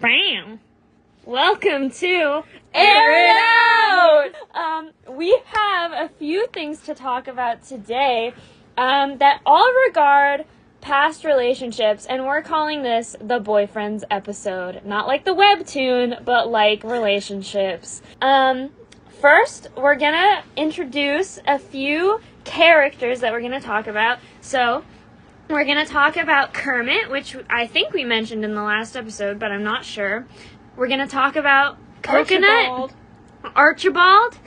Bam! Welcome to Air It Out! We have a few things to talk about today that all regard past relationships, and we're calling this the boyfriends episode. Not like the webtoon, but like relationships. First, we're gonna introduce a few characters that we're gonna talk about. So, we're going to talk about Kermit, which I think we mentioned in the last episode, but I'm not sure. We're going to talk about Coconut, Archibald,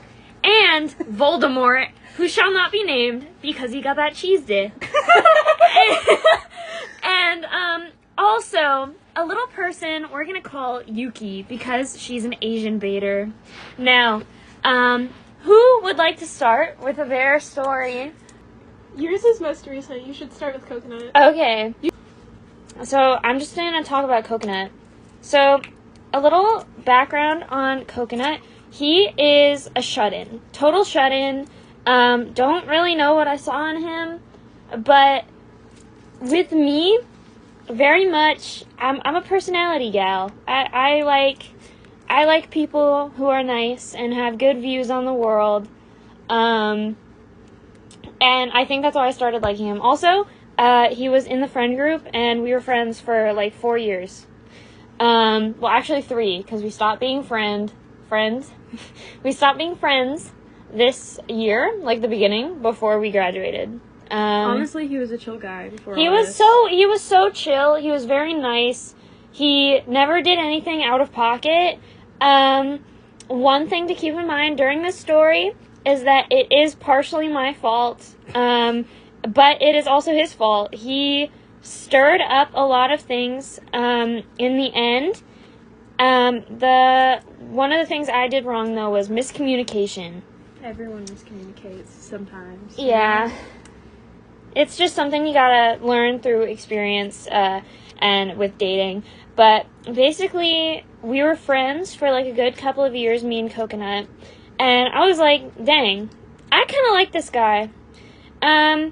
and Voldemort, who shall not be named because he got that cheese day. and also, a little person we're going to call Yuki because she's an Asian baiter. Now, who would like to start with their story? Yours is most recent. You should start with Coconut. Okay. So, I'm just going to talk about Coconut. So, a little background on Coconut. He is a shut-in. Total shut-in. Don't really know what I saw in him. But, with me, very much, I'm a personality gal. I like people who are nice and have good views on the world. And I think that's why I started liking him. Also, he was in the friend group, and we were friends for, 4 years. Well, actually 3, because we stopped being friends. We stopped being friends this year, the beginning, before we graduated. Honestly, he was a chill guy before he was so chill. He was very nice. He never did anything out of pocket. One thing to keep in mind during this story is that it is partially my fault, but it is also his fault. He stirred up a lot of things in the end. One of the things I did wrong, though, was miscommunication. Everyone miscommunicates sometimes. Yeah. It's just something you gotta learn through experience and with dating. But basically, we were friends for a good couple of years, me and Coconut. And I was like, dang, I kind of like this guy. And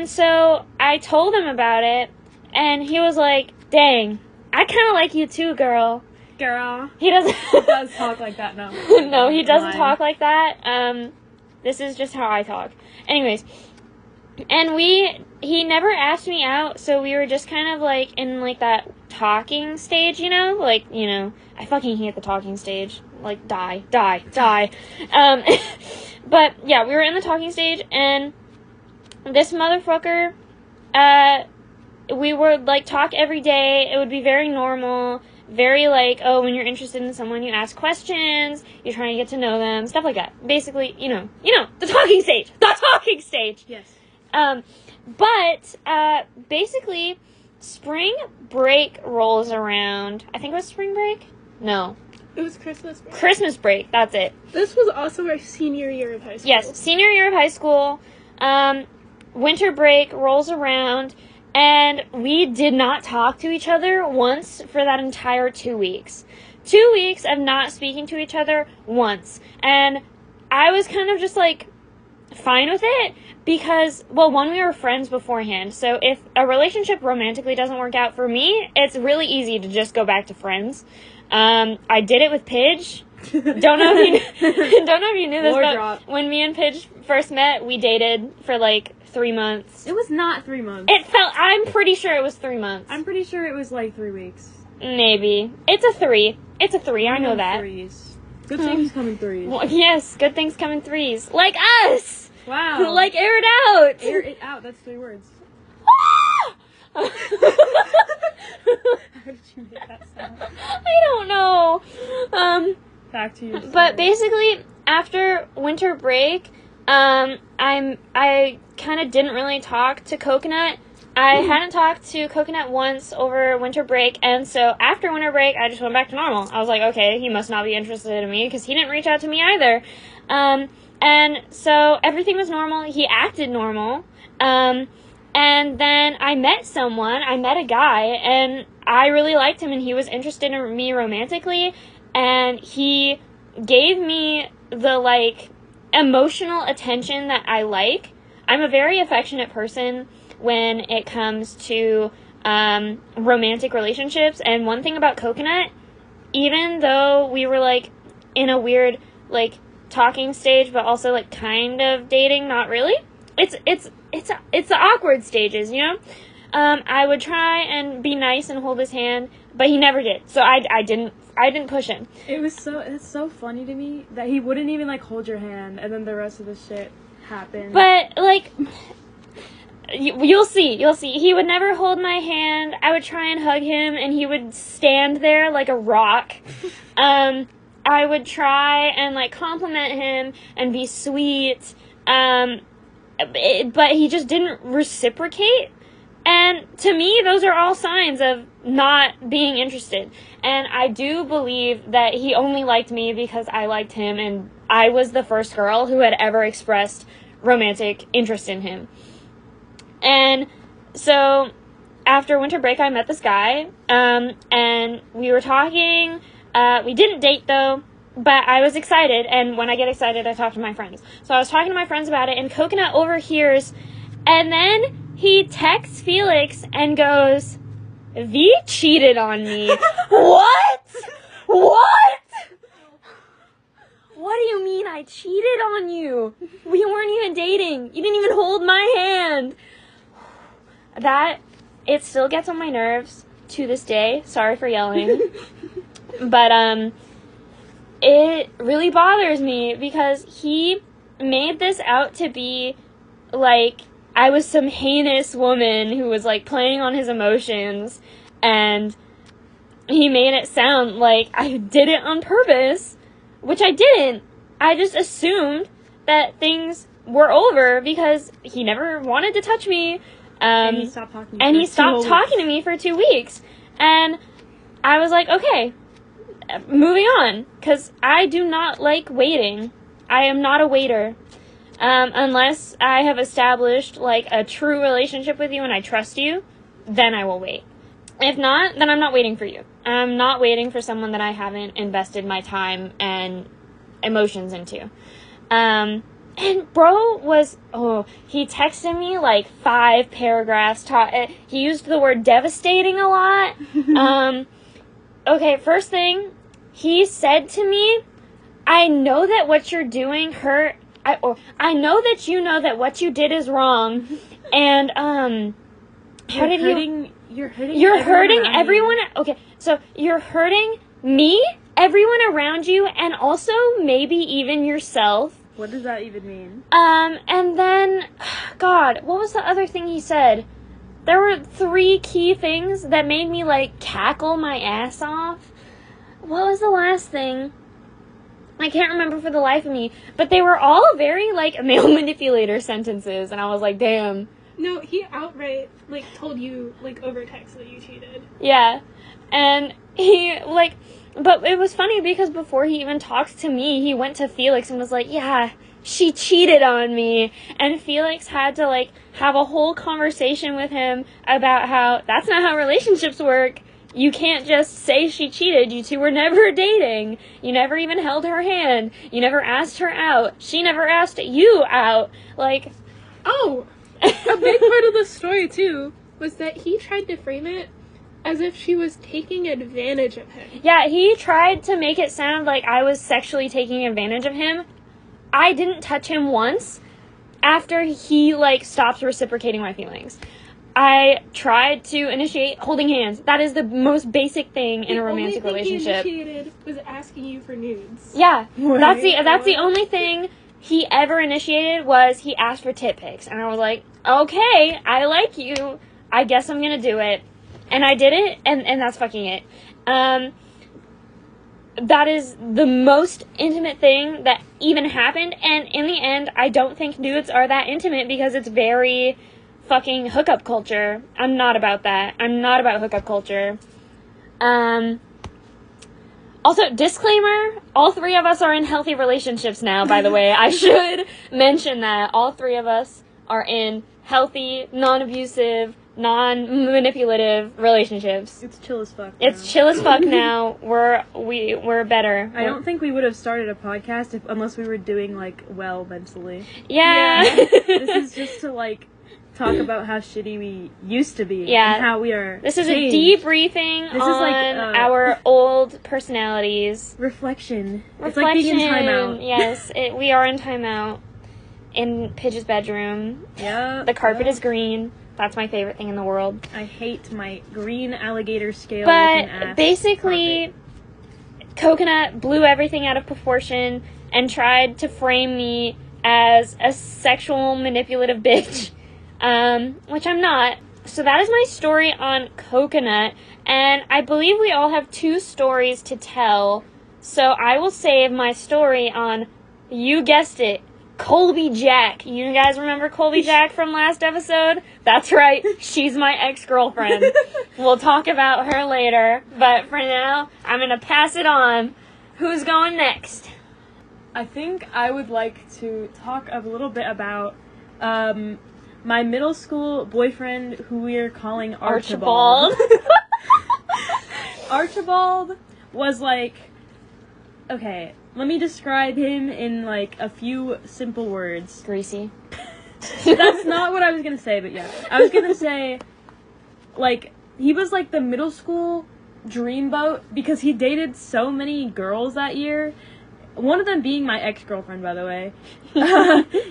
so I told him about it, and he was like, dang, I kind of like you too, girl. Girl. He doesn't... He does talk like that, no. No, he doesn't talk like that. This is just how I talk. Anyways, and he never asked me out, so we were just kind of, in, that talking stage, I fucking hate the talking stage. Die. But, yeah, we were in the talking stage, and this motherfucker, we would, talk every day. It would be very normal, very, when you're interested in someone, you ask questions, you're trying to get to know them, stuff like that. Basically, the talking stage. The talking stage! Yes. But, basically, spring break rolls around. I think it was spring break? No. It was Christmas break. Christmas break, that's it. This was also our senior year of high school. Yes, senior year of high school. Winter break rolls around, and we did not talk to each other once for that entire 2 weeks. 2 weeks of not speaking to each other once. And I was kind of just, fine with it, because, one, we were friends beforehand, so if a relationship romantically doesn't work out for me, it's really easy to just go back to friends. I did it with Pidge. Don't know if you knew this, but when me and Pidge first met, we dated for 3 months. It was not 3 months. I'm pretty sure it was 3 months. I'm pretty sure it was 3 weeks. Maybe. It's a 3. It's a 3, I know that. Threes. Good things come in threes. Well, yes, good things come in threes. Like us! Wow. Air it out! Air it out, that's 3 words. How did you make that sound? I don't know. Back to you. But basically, after winter break, I kind of didn't really talk to Coconut. I hadn't talked to Coconut once over winter break, and so after winter break, I just went back to normal. I was like, okay, he must not be interested in me, because he didn't reach out to me either. And so everything was normal. He acted normal. And then I met a guy, and I really liked him, and he was interested in me romantically, and he gave me the, emotional attention that I like. I'm a very affectionate person when it comes to romantic relationships. And one thing about Coconut, even though we were, like, in a weird, like, talking stage, but also, like, kind of dating, not really. It's the awkward stages, you know? I would try and be nice and hold his hand, but he never did. So I didn't push him. It's so funny to me that he wouldn't even, like, hold your hand, and then the rest of the shit happened. But, like, you'll see. He would never hold my hand. I would try and hug him, and he would stand there like a rock. I would try and, like, compliment him and be sweet, but he just didn't reciprocate. And to me, those are all signs of not being interested. And I do believe that he only liked me because I liked him, and I was the first girl who had ever expressed romantic interest in him. And so after winter break, I met this guy, and we were talking. We didn't date, though, but I was excited, and when I get excited, I talk to my friends. So I was talking to my friends about it, and Coconut overhears, and then he texts Felix and goes, "V cheated on me." What? What do you mean I cheated on you? We weren't even dating. You didn't even hold my hand. It still gets on my nerves to this day. Sorry for yelling. But, it really bothers me because he made this out to be, like, I was some heinous woman who was, like, playing on his emotions, and he made it sound like I did it on purpose, which I didn't. I just assumed that things were over because he never wanted to touch me. And he stopped talking. And he stopped talking to me for 2 weeks. And I was like, okay, moving on. Because I do not like waiting. I am not a waiter. Unless I have established, like, a true relationship with you and I trust you, then I will wait. If not, then I'm not waiting for you. I'm not waiting for someone that I haven't invested my time and emotions into. And bro he texted me, like, 5 paragraphs. He used the word devastating a lot. Okay, first thing, he said to me, I know that what you're doing hurt. I know that you know that what you did is wrong, and You're hurting everyone. Okay, so you're hurting me, everyone around you, and also maybe even yourself. What does that even mean? And then, God, what was the other thing he said? There were 3 key things that made me, like, cackle my ass off. What was the last thing? I can't remember for the life of me, but they were all very, like, male manipulator sentences, and I was like, damn. No, he outright, like, told you, like, over text that you cheated. Yeah, and he, like, but it was funny because before he even talked to me, he went to Felix and was like, yeah, she cheated on me, and Felix had to, like, have a whole conversation with him about how that's not how relationships work. You can't just say she cheated. You two were never dating. You never even held her hand. You never asked her out. She never asked you out. Like, oh, a big part of the story, too, was that he tried to frame it as if she was taking advantage of him. Yeah, he tried to make it sound like I was sexually taking advantage of him. I didn't touch him once after he, like, stopped reciprocating my feelings. I tried to initiate holding hands. That is the most basic thing in a romantic relationship. The only thing he initiated was asking you for nudes. Yeah, Right. that's the only thing he ever initiated was he asked for tit pics. And I was like, okay, I like you. I guess I'm gonna do it. And I did it, and that's fucking it. That is the most intimate thing that even happened. And in the end, I don't think nudes are that intimate because it's very fucking hookup culture. I'm not about that. I'm not about hookup culture. Also, disclaimer, all 3 of us are in healthy relationships now, by the way. I should mention that. All 3 of us are in healthy, non-abusive, non-manipulative relationships. It's chill as fuck. It's chill as fuck now. We're better. I don't think we would have started a podcast unless we were doing, like, well mentally. Yeah. This is just to, like, talk about how shitty we used to be. Yeah. And how we are. This is changed. a debriefing This on is like, our old personalities. Reflection. It's like being in timeout. Yes, we are in timeout. In Pidge's bedroom. Yeah. The carpet is green. That's my favorite thing in the world. I hate my green alligator scale. But basically, Coconut blew everything out of proportion and tried to frame me as a sexual manipulative bitch, which I'm not. So that is my story on Coconut, and I believe we all have 2 stories to tell. So I will save my story on, you guessed it, Colby Jack. You guys remember Colby Jack from last episode? That's right. She's my ex-girlfriend. We'll talk about her later. But for now, I'm going to pass it on. Who's going next? I think I would like to talk a little bit about my middle school boyfriend who we are calling Archibald. Archibald was like... Okay, let me describe him in, like, a few simple words. Greasy. That's not what I was gonna say, but yeah. I was gonna say, like, he was, like, the middle school dreamboat because he dated so many girls that year. One of them being my ex-girlfriend, by the way.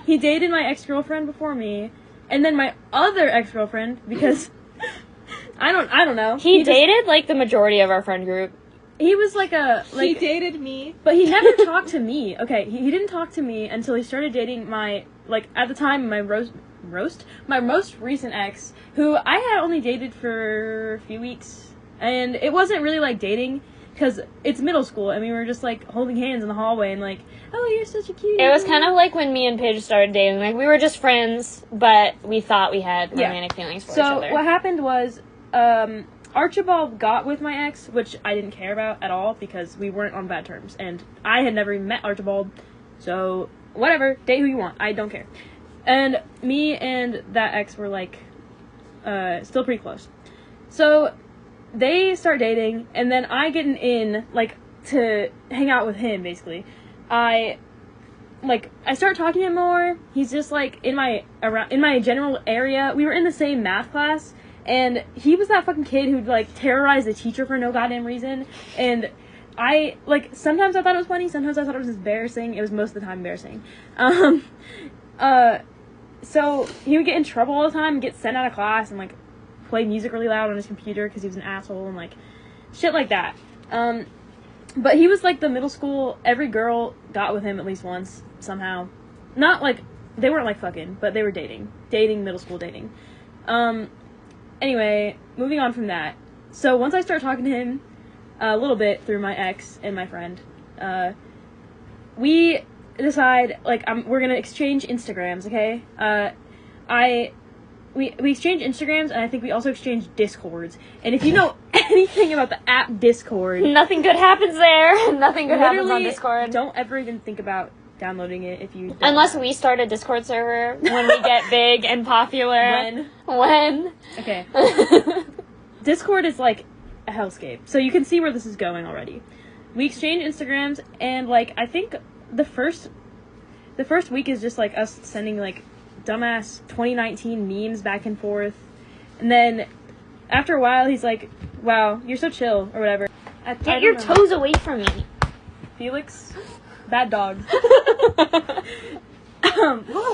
He dated my ex-girlfriend before me, and then my other ex-girlfriend, because... I don't know. He dated, like, the majority of our friend group. He was like he dated me. But he never talked to me. Okay, he didn't talk to me until he started dating my, like, at the time, my my most recent ex, who I had only dated for a few weeks. And it wasn't really, like, dating, because it's middle school, and we were just, like, holding hands in the hallway, and, like, oh, you're such a cute... It was kind of like when me and Paige started dating. Like, we were just friends, but we thought we had romantic feelings for each other. So, what happened was, Archibald got with my ex, which I didn't care about at all because we weren't on bad terms. And I had never even met Archibald, so whatever, date who you want, I don't care. And me and that ex were, like, still pretty close. So they start dating, and then I get an in, like, to hang out with him, basically. I start talking to him more. He's just, like, in my general area. We were in the same math class. And he was that fucking kid who'd, like, terrorize the teacher for no goddamn reason. And I, like, sometimes I thought it was funny, sometimes I thought it was embarrassing. It was most of the time embarrassing. So he would get in trouble all the time and get sent out of class and, like, play music really loud on his computer because he was an asshole and, like, shit like that. But he was, like, the middle school, every girl got with him at least once, somehow. Not, like, they weren't, like, fucking, but they were dating. Middle school dating. Anyway, moving on from that. So once I start talking to him a little bit through my ex and my friend, we decide, like, we're gonna exchange Instagrams, okay? We exchange Instagrams, and I think we also exchange Discords. And if you know anything about the app Discord... Nothing good happens there. Nothing good happens on Discord. Don't ever even think about downloading it if you don't. Unless we start a Discord server when we get big and popular. When? Okay. Discord is like a hellscape. So you can see where this is going already. We exchange Instagrams, and, like, I think the first week is just, like, us sending, like, dumbass 2019 memes back and forth. And then after a while he's like, wow, you're so chill, or whatever. Get your toes away from me. Felix? Bad dog.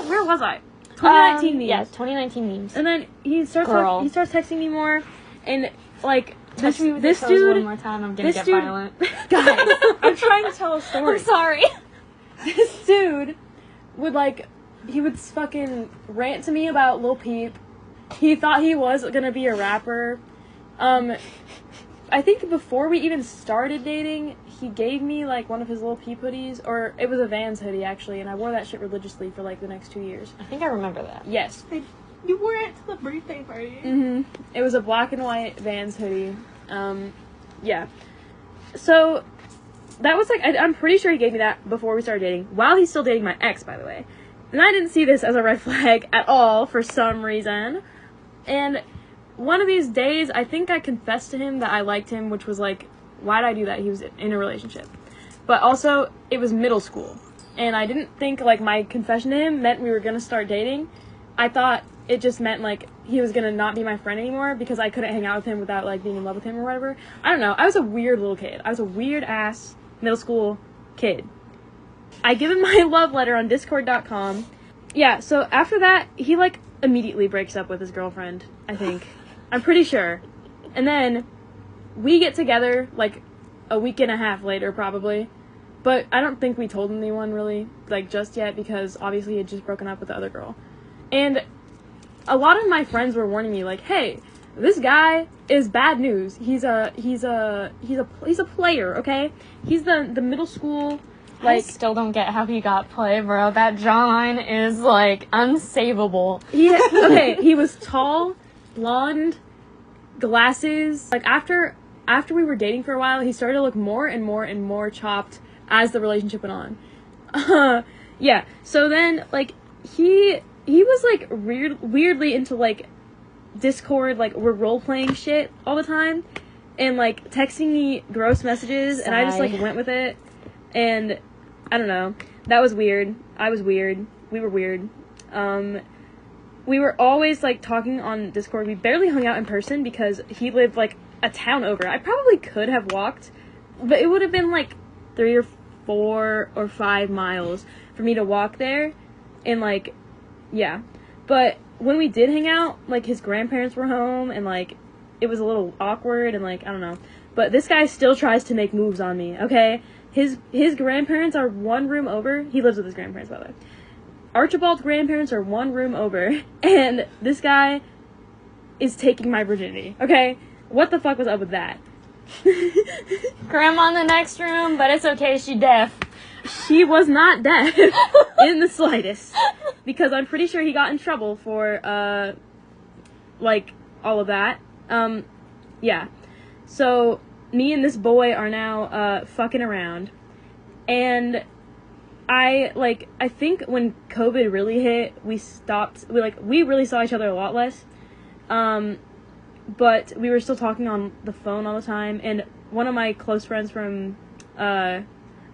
Where was I? 2019 memes. Yes, 2019 memes. And then he starts texting me more, and, like, Touch me with this your toes dude, one more time, I'm gonna get violent. Guys, I'm trying to tell a story. I'm sorry. This dude would, like, he would fucking rant to me about Lil Peep. He thought he was gonna be a rapper. I think before we even started dating, he gave me, like, one of his Lil Peep hoodies, or it was a Vans hoodie, actually, and I wore that shit religiously for, like, the next 2 years. I think I remember that. Yes. You wore it to the birthday party. Mm-hmm. It was a black and white Vans hoodie. Yeah. So, that was, like, I'm pretty sure he gave me that before we started dating, while he's still dating my ex, by the way. And I didn't see this as a red flag at all, for some reason. And one of these days, I think I confessed to him that I liked him, which was, like, why'd I do that? He was in a relationship. But also, it was middle school. And I didn't think, like, my confession to him meant we were gonna start dating. I thought it just meant, like, he was gonna not be my friend anymore because I couldn't hang out with him without, like, being in love with him or whatever. I don't know. I was a weird little kid. I was a weird-ass middle school kid. I give him my love letter on Discord.com. Yeah, so after that, he, like, immediately breaks up with his girlfriend, I think. I'm pretty sure. And then we get together, like, a week and a half later, probably. But I don't think we told anyone, really, like, just yet, because obviously he had just broken up with the other girl. And a lot of my friends were warning me, like, hey, this guy is bad news. He's a player, okay? He's the middle school, like... I still don't get how he got play, bro. That jawline is, like, unsavable. He was tall, blonde, glasses. Like, after we were dating for a while, he started to look more and more and more chopped as the relationship went on. Yeah, so then, like, he was, like, weirdly into, like, Discord, like, we're role-playing shit all the time, and, like, texting me gross messages, and I just, like, went with it, and, I don't know, that was weird. I was weird. We were weird. We were always, like, talking on Discord. We barely hung out in person because he lived, like, a town over. I probably could have walked, but it would have been, like, 3 or 4 or 5 miles for me to walk there, and, like, yeah. But when we did hang out, like, his grandparents were home, and, like, it was a little awkward, and, like, I don't know. But this guy still tries to make moves on me, okay? His grandparents are 1 room over. He lives with his grandparents, by the way. Archibald's grandparents are 1 room over, and this guy is taking my virginity, okay? What the fuck was up with that? Grandma in the next room, but it's okay, she deaf. She was not deaf in the slightest, because I'm pretty sure he got in trouble for, like, all of that. Yeah. So, me and this boy are now, fucking around, and I think when COVID really hit, we really saw each other a lot less, but we were still talking on the phone all the time, and one of my close friends from,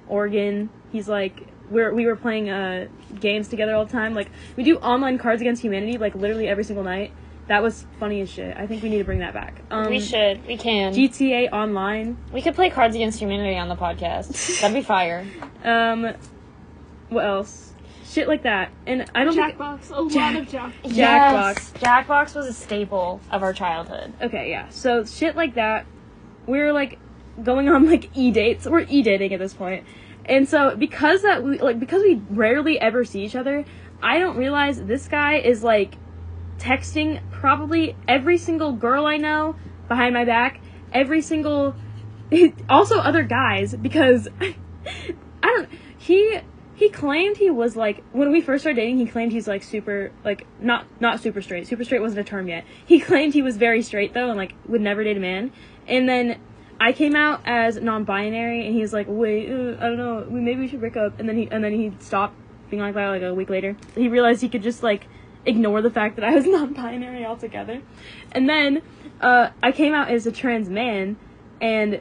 Oregon, he's like, we were playing, games together all the time, like, we do online Cards Against Humanity, like, literally every single night. That was funny as shit. I think we need to bring that back. We should. We can. GTA Online. We could play Cards Against Humanity on the podcast. That'd be fire. What else? Shit like that. And I don't Jackbox. A lot of Jackbox. Yes. Jackbox was a staple of our childhood. Okay, yeah. So shit like that. We're like going on like e-dates. We're e-dating at this point. And so because we rarely ever see each other, I don't realize this guy is like texting probably every single girl I know behind my back, also other guys, because he claimed he was like, when we first started dating, he claimed he's like super, like, not super straight. Super straight wasn't a term yet. He claimed he was very straight though, and like would never date a man. And then I came out as non-binary, and he was like, wait, I don't know, maybe we should break up. And then he stopped being like that like a week later. He realized he could just like ignore the fact that I was non-binary altogether. And then I came out as a trans man, and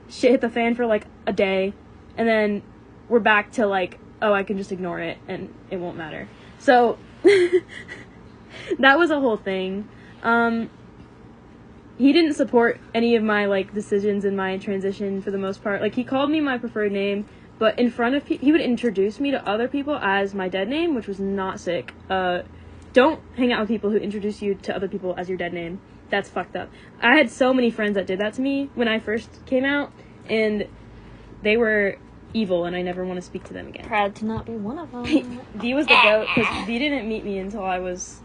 shit hit the fan for like a day, and then we're back to like, oh, I can just ignore it and it won't matter. So that was a whole thing. He didn't support any of my like decisions in my transition for the most part. Like, he called me my preferred name, but in front of he would introduce me to other people as my dead name, which was not sick. Don't hang out with people who introduce you to other people as your dead name. That's fucked up. I had so many friends that did that to me when I first came out, and they were evil, and I never want to speak to them again. Proud to not be one of them. Dee was the goat, because Dee didn't meet me until I was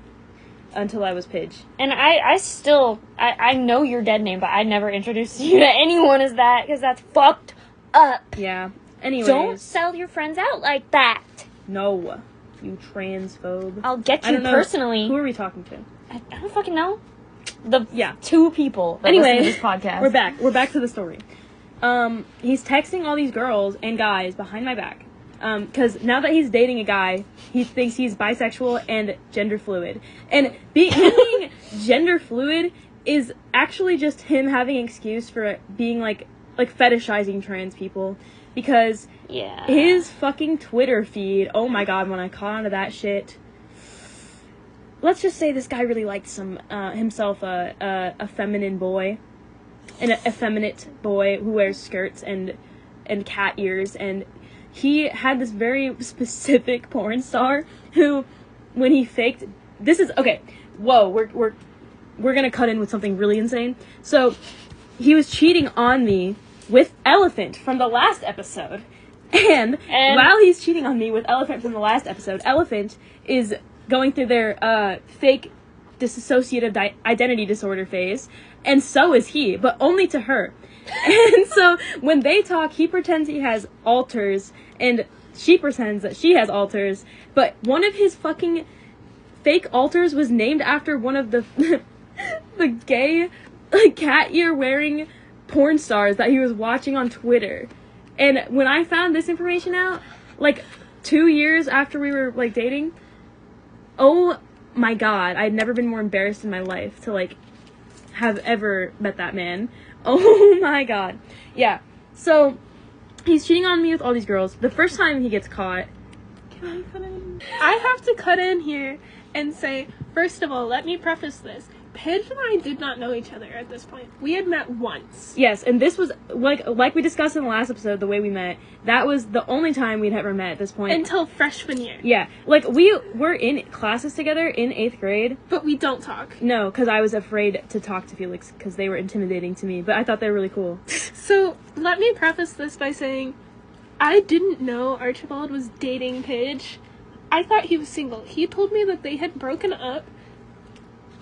Pidge. And I know your dead name, but I never introduced you to anyone as that, because that's fucked up. Yeah. Anyways. Don't sell your friends out like that. No. You transphobe. I'll get you personally. Who are we talking to? I don't fucking know. Yeah. 2 people that listen to this podcast. We're back to the story. He's texting all these girls and guys behind my back. Because now that he's dating a guy, he thinks he's bisexual and gender fluid. And being gender fluid is actually just him having an excuse for being like fetishizing trans people. Because his fucking Twitter feed, oh my god, when I caught onto that shit, let's just say this guy really liked himself a feminine boy, and an effeminate boy who wears skirts and cat ears, and he had this very specific porn star who, when he faked, this is okay. Whoa, we're gonna cut in with something really insane. So, he was cheating on me with Elephant from the last episode, and while he's cheating on me with Elephant from the last episode, Elephant is going through their fake dissociative identity disorder phase, and so is he, but only to her. And so when they talk, he pretends he has alters, and she pretends that she has alters, but one of his fucking fake alters was named after one of the the gay cat ear wearing porn stars that he was watching on Twitter. And when I found this information out, like 2 years after we were like dating, oh my god, I'd never been more embarrassed in my life to like have ever met that man. Oh my god. Yeah. So he's cheating on me with all these girls. The first time he gets caught. Can I cut in? I have to cut in here and say, first of all, let me preface this. Paige and I did not know each other at this point. We had met once. Yes, and this was, like we discussed in the last episode, the way we met, that was the only time we'd ever met at this point. Until freshman year. Yeah, like, we were in classes together in 8th grade. But we don't talk. No, because I was afraid to talk to Felix, because they were intimidating to me, but I thought they were really cool. So, let me preface this by saying, I didn't know Archibald was dating Paige. I thought he was single. He told me that they had broken up.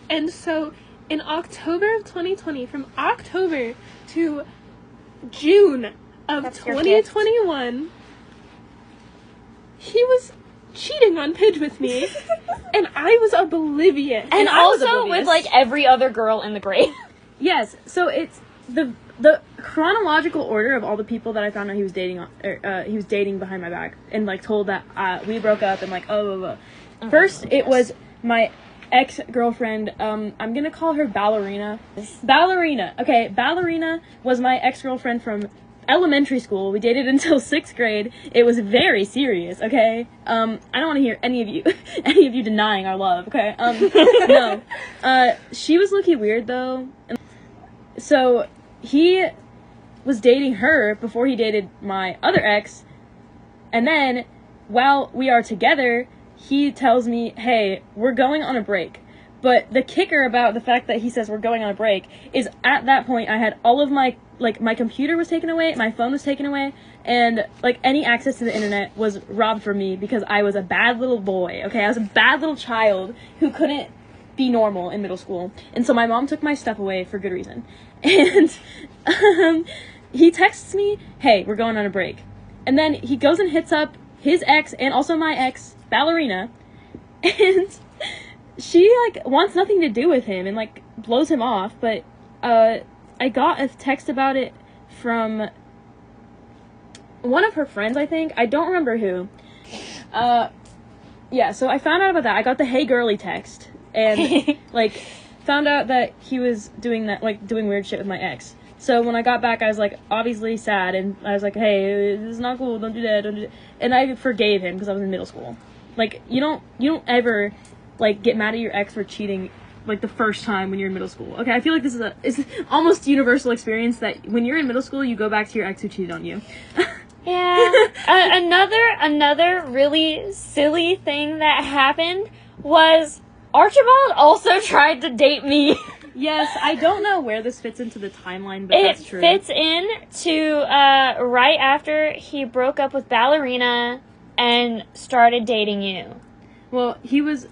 And so, in October of 2020, from October to June of 2021, he was cheating on Paige with me, and I was oblivious. And I was also oblivious. with, like, every other girl in the grade. Yes, so it's the chronological order of all the people that I found out he was dating behind my back, and, like, told that we broke up, and, like, First, it was my ex-girlfriend, I'm gonna call her Ballerina. Ballerina, okay, Ballerina was my ex-girlfriend from elementary school. We dated until 6th grade. It was very serious, okay? I don't want to hear any of you denying our love, okay? No. She was low-key weird, though. So, he was dating her before he dated my other ex, and then, while we are together, he tells me, hey, we're going on a break. But the kicker about the fact that he says we're going on a break is at that point I had all of my, like, my computer was taken away, my phone was taken away, and, like, any access to the internet was robbed from me because I was a bad little boy, okay? I was a bad little child who couldn't be normal in middle school. And so my mom took my stuff away for good reason. And he texts me, hey, we're going on a break. And then he goes and hits up his ex and also my ex, Ballerina, and she, like, wants nothing to do with him and, like, blows him off, but I got a text about it from one of her friends, I think. I don't remember who. Yeah, so I found out about that. I got the hey girly text, and, like, found out that he was doing that, like, doing weird shit with my ex. So when I got back, I was, like, obviously sad, and I was like, hey, this is not cool, don't do that. And I forgave him because I was in middle school. Like, you don't ever, like, get mad at your ex for cheating, like, the first time when you're in middle school. Okay, I feel like it's almost universal experience that when you're in middle school, you go back to your ex who cheated on you. Yeah. Another really silly thing that happened was Archibald also tried to date me. Yes, I don't know where this fits into the timeline, but that's true. It fits in to right after he broke up with Ballerina and started dating you. Well, he was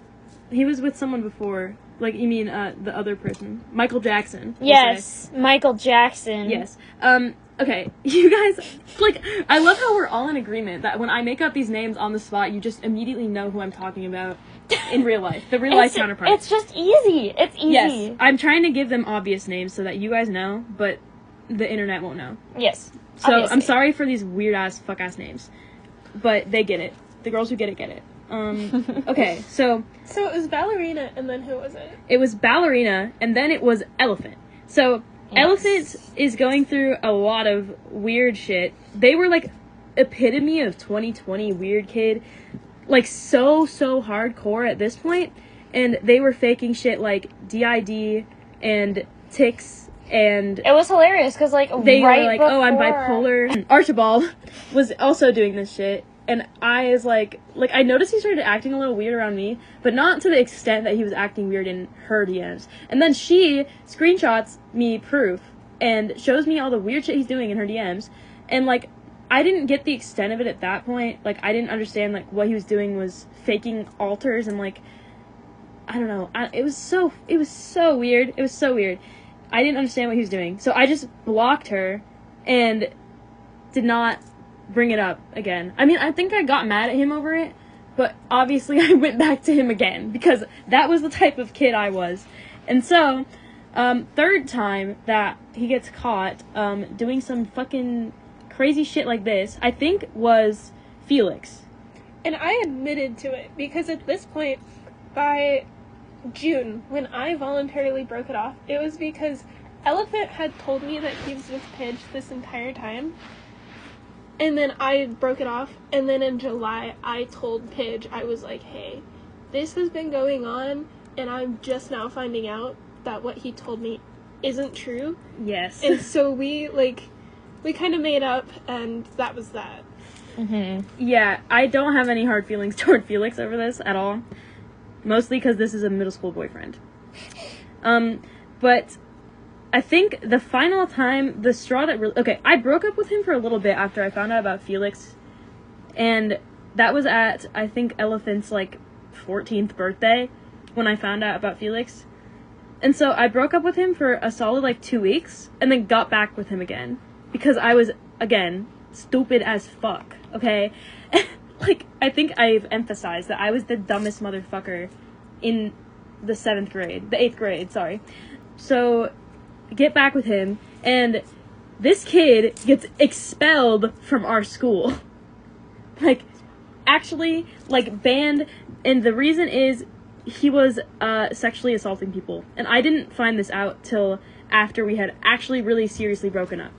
with someone before. Like, you mean the other person, Michael Jackson? Yes, Michael Jackson. Yes. Okay, you guys, like, I love how we're all in agreement that when I make up these names on the spot, you just immediately know who I'm talking about in real life. The real life counterpart. It's just easy. It's easy. Yes, I'm trying to give them obvious names so that you guys know, but the internet won't know. Yes. So, obviously. I'm sorry for these weird-ass, fuck-ass names. But they get it. The girls who get it, get it. Okay, so... So it was Ballerina, and then who was it? It was Ballerina, and then it was Elephant. So... Yes. Elephant is going through a lot of weird shit. They were, like, epitome of 2020 weird kid. Like, so hardcore at this point. and they were faking shit like DID and tics, and It was hilarious because, like, they right were like, before... oh, I'm bipolar. Archibald was also doing this shit, and I was like, I noticed he started acting a little weird around me, but not to the extent that he was acting weird in her DMs. And then she screenshots me proof and shows me all the weird shit he's doing in her DMs, and, like, I didn't get the extent of it at that point. Like, I didn't understand, like, what he was doing was faking alters and, like, I don't know. It was so weird. It was so weird. I didn't understand what he was doing. So I just blocked her and did not bring it up again. I mean, I think I got mad at him over it, but obviously I went back to him again because that was the type of kid I was. And so, third time that he gets caught doing some fucking crazy shit like this, I think was Felix. And I admitted to it because at this point, by June, when I voluntarily broke it off, it was because Elephant had told me that he was with Pidge this entire time. And then I broke it off, and then in July, I told Pidge, I was like, hey, this has been going on, and I'm just now finding out that what he told me isn't true. Yes. And so we kind of made up, and that was that. Mm-hmm. Yeah, I don't have any hard feelings toward Felix over this at all. Mostly because this is a middle school boyfriend. But I think the final time, the straw that really... Okay, I broke up with him for a little bit after I found out about Felix. And that was at, I think, Elephant's, 14th birthday when I found out about Felix. And so I broke up with him for a solid, 2 weeks, and then got back with him again. Because I was, again, stupid as fuck, okay? I think I've emphasized that I was the dumbest motherfucker in the 8th grade, sorry. So, get back with him, and this kid gets expelled from our school. Actually, banned, and the reason is he was, sexually assaulting people. And I didn't find this out till after we had actually really seriously broken up.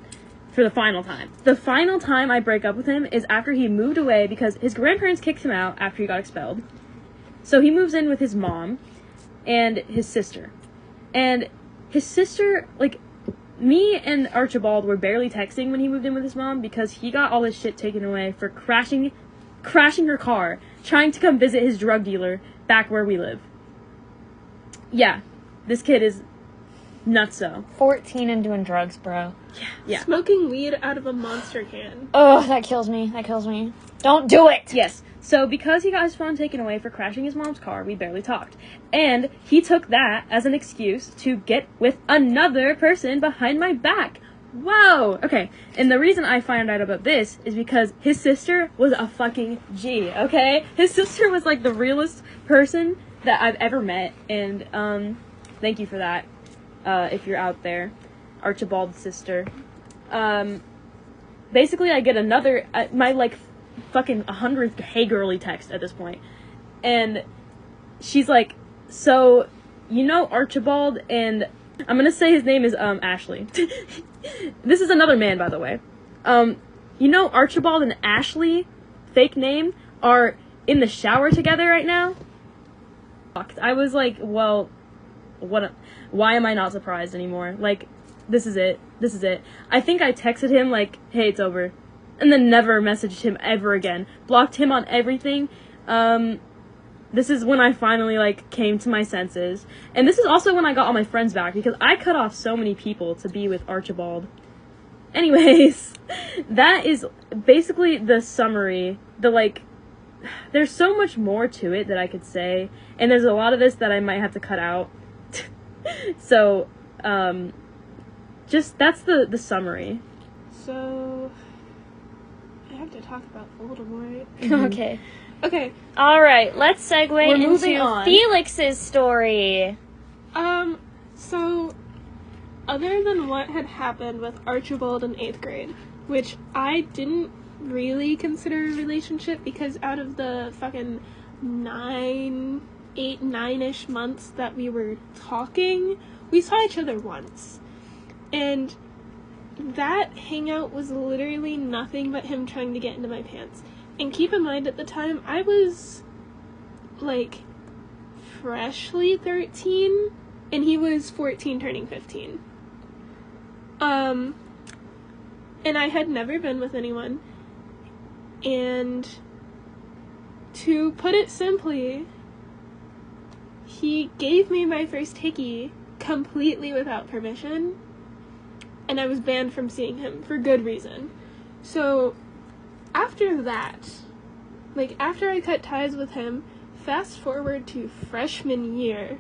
For the final time. The final time I break up with him is after he moved away because his grandparents kicked him out after he got expelled. So he moves in with his mom and his sister. And his sister, me and Archibald were barely texting when he moved in with his mom because he got all his shit taken away for crashing her car, trying to come visit his drug dealer back where we live. Yeah, this kid is nutso. 14 and doing drugs, bro. Yeah. Smoking weed out of a Monster can. Oh, that kills me. Don't do it! Yes. So, because he got his phone taken away for crashing his mom's car, we barely talked. And he took that as an excuse to get with another person behind my back. Whoa! Okay, and the reason I found out about this is because his sister was a fucking G, okay? His sister was, the realest person that I've ever met, and, thank you for that, if you're out there. Archibald's sister. Basically, I get another, my, fucking 100th hey girly text at this point. And she's like, so, you know Archibald and, I'm gonna say his name is, Ashley. This is another man, by the way. You know Archibald and Ashley, fake name, are in the shower together right now? I was like, well, why am I not surprised anymore? This is it. I think I texted him, hey, it's over. And then never messaged him ever again. Blocked him on everything. This is when I finally, came to my senses. And this is also when I got all my friends back, because I cut off so many people to be with Archibald. Anyways, that is basically the summary. There's so much more to it that I could say. And there's a lot of this that I might have to cut out. So, that's the summary. So, I have to talk about a little more. Okay. Okay. Alright, let's segue moving into on. Felix's story. So, other than what had happened with Archibald in 8th grade, which I didn't really consider a relationship because out of the fucking 9-ish months that we were talking, we saw each other once. And that hangout was literally nothing but him trying to get into my pants. And keep in mind, at the time, I was, freshly 13, and he was 14 turning 15. And I had never been with anyone. And to put it simply, he gave me my first hickey completely without permission, and I was banned from seeing him for good reason. So after that, like, after I cut ties with him, fast forward to freshman year,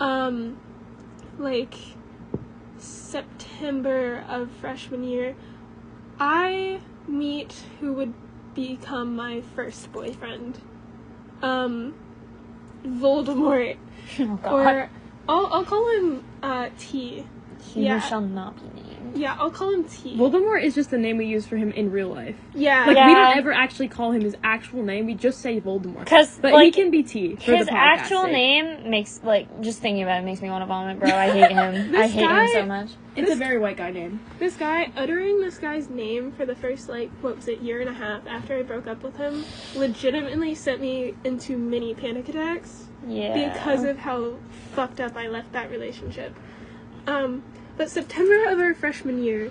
like, September of freshman year, I meet who would become my first boyfriend. Voldemort. Oh, God. Or, I'll call him, T. He who shall not be named. Yeah, I'll call him T. Voldemort is just the name we use for him in real life. Yeah. Like, Yeah. we don't ever actually call him his actual name, we just say Voldemort. 'Cause, But like, he can be T for His the podcast actual sake. name makes, like, just thinking about it makes me want to vomit, bro. I hate him. I hate him so much. It's a very white guy name. This guy, uttering this guy's name for the first, like, what was it, year and a half after I broke up with him, legitimately sent me into mini panic attacks. Yeah. Because of how fucked up I left that relationship. But September of our freshman year,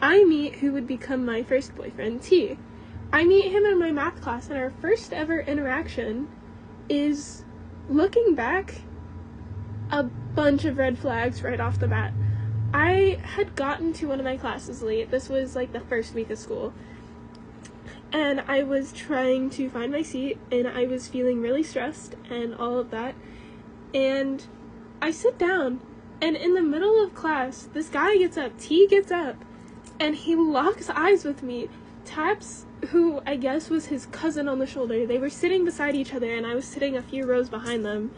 I meet who would become my first boyfriend, T. I meet him in my math class, and our first ever interaction is, looking back, a bunch of red flags right off the bat. I had gotten to one of my classes late. This was, like, the first week of school. And I was trying to find my seat, and I was feeling really stressed and all of that. And I sit down, and in the middle of class, this guy gets up, T gets up, and he locks eyes with me, taps who I guess was his cousin on the shoulder. They were sitting beside each other, and I was sitting a few rows behind them.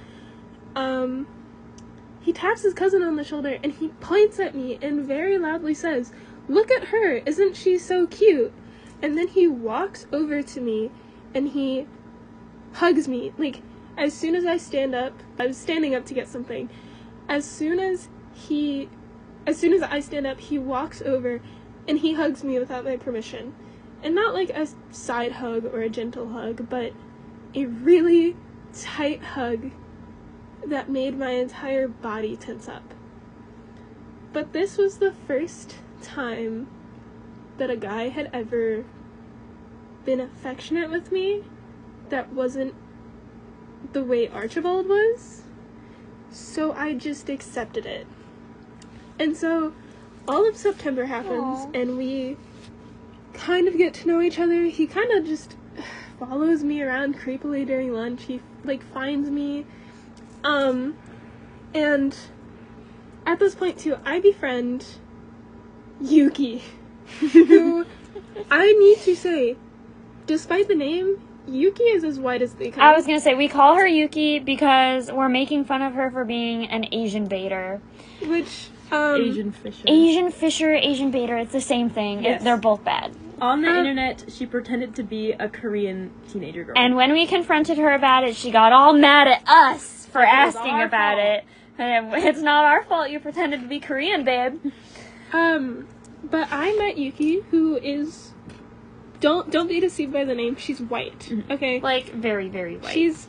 He taps his cousin on the shoulder, and he points at me and very loudly says, "Look at her, isn't she so cute?" And then he walks over to me, and he hugs me. Like, as soon as I stand up, I was standing up to get something. As soon as I stand up, he walks over, and he hugs me without my permission. And not like a side hug or a gentle hug, but a really tight hug that made my entire body tense up. But this was the first time that a guy had ever been affectionate with me that wasn't the way Archibald was. So I just accepted it. And so all of September happens, Aww. and we kind of get to know each other. He kind of just follows me around creepily during lunch. He, like, finds me. And at this point, too, I befriend Yuki, who, I need to say, despite the name, Yuki is as white as they come. I was gonna say, we call her Yuki because we're making fun of her for being an Asian baiter. Which, Asian Fisher. Asian Fisher, Asian baiter, it's the same thing. Yes. They're both bad. On the internet, she pretended to be a Korean teenager girl. And when we confronted her about it, she got all mad at us for It was asking our about fault. it. And it's not our fault you pretended to be Korean, babe. but I met Yuki, who is, don't be deceived by the name, she's white, okay? Like, very, very white. She's,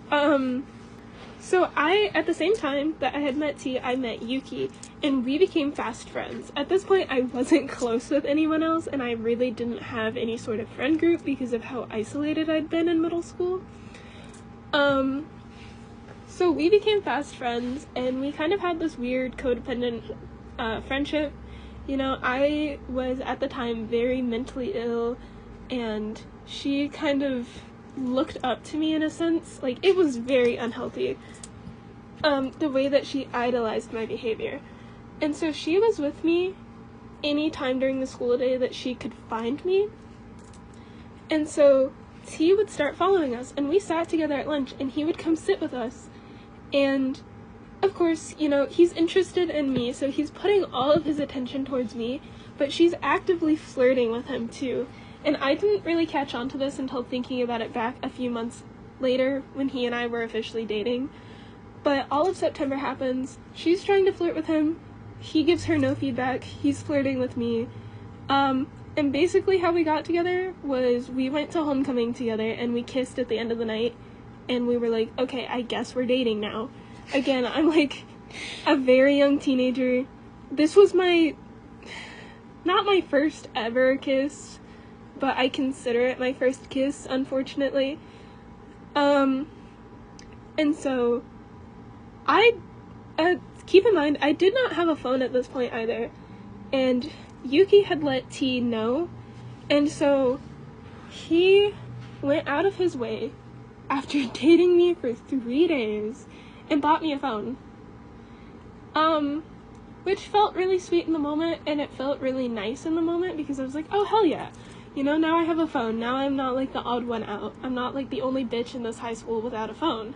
so at the same time that I had met T, I met Yuki, and we became fast friends. At this point, I wasn't close with anyone else, and I really didn't have any sort of friend group because of how isolated I'd been in middle school. So we became fast friends, and we kind of had this weird codependent, friendship. You know, I was at the time very mentally ill, and she kind of looked up to me in a sense. Like, it was very unhealthy, the way that she idolized my behavior. And so she was with me any time during the school day that she could find me. And so T would start following us, and we sat together at lunch, and he would come sit with us. And of course, you know, he's interested in me, so he's putting all of his attention towards me, but she's actively flirting with him too. And I didn't really catch on to this until thinking about it back a few months later when he and I were officially dating. But all of September happens. She's trying to flirt with him. He gives her no feedback. He's flirting with me. And basically how we got together was we went to homecoming together and we kissed at the end of the night. And we were like, okay, I guess we're dating now. again, I'm like a very young teenager. This was not my first ever kiss, but I consider it my first kiss, unfortunately. And so, keep in mind, I did not have a phone at this point either, and Yuki had let T know, and so he went out of his way after dating me for 3 days and bought me a phone. Which felt really sweet in the moment, and it felt really nice in the moment, because I was like, oh, hell yeah. You know, now I have a phone. Now I'm not, like, the odd one out. I'm not, like, the only bitch in this high school without a phone.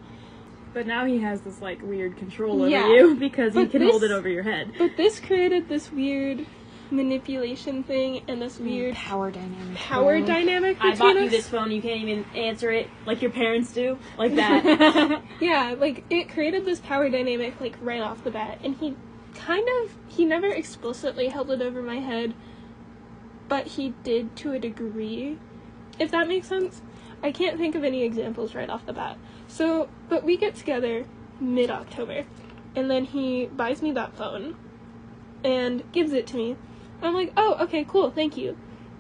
But now he has this, like, weird control over Yeah. you, because he But can this- hold it over your head. But this created this weird manipulation thing and this weird Power dynamic. power dynamic I between bought you us. this phone, you can't even answer it like your parents do. Like that. Yeah, like, it created this power dynamic, like, right off the bat. And he never explicitly held it over my head, but he did to a degree, if that makes sense. I can't think of any examples right off the bat. So, but we get together mid-October, and then he buys me that phone, and gives it to me. I'm like, oh, okay, cool, thank you.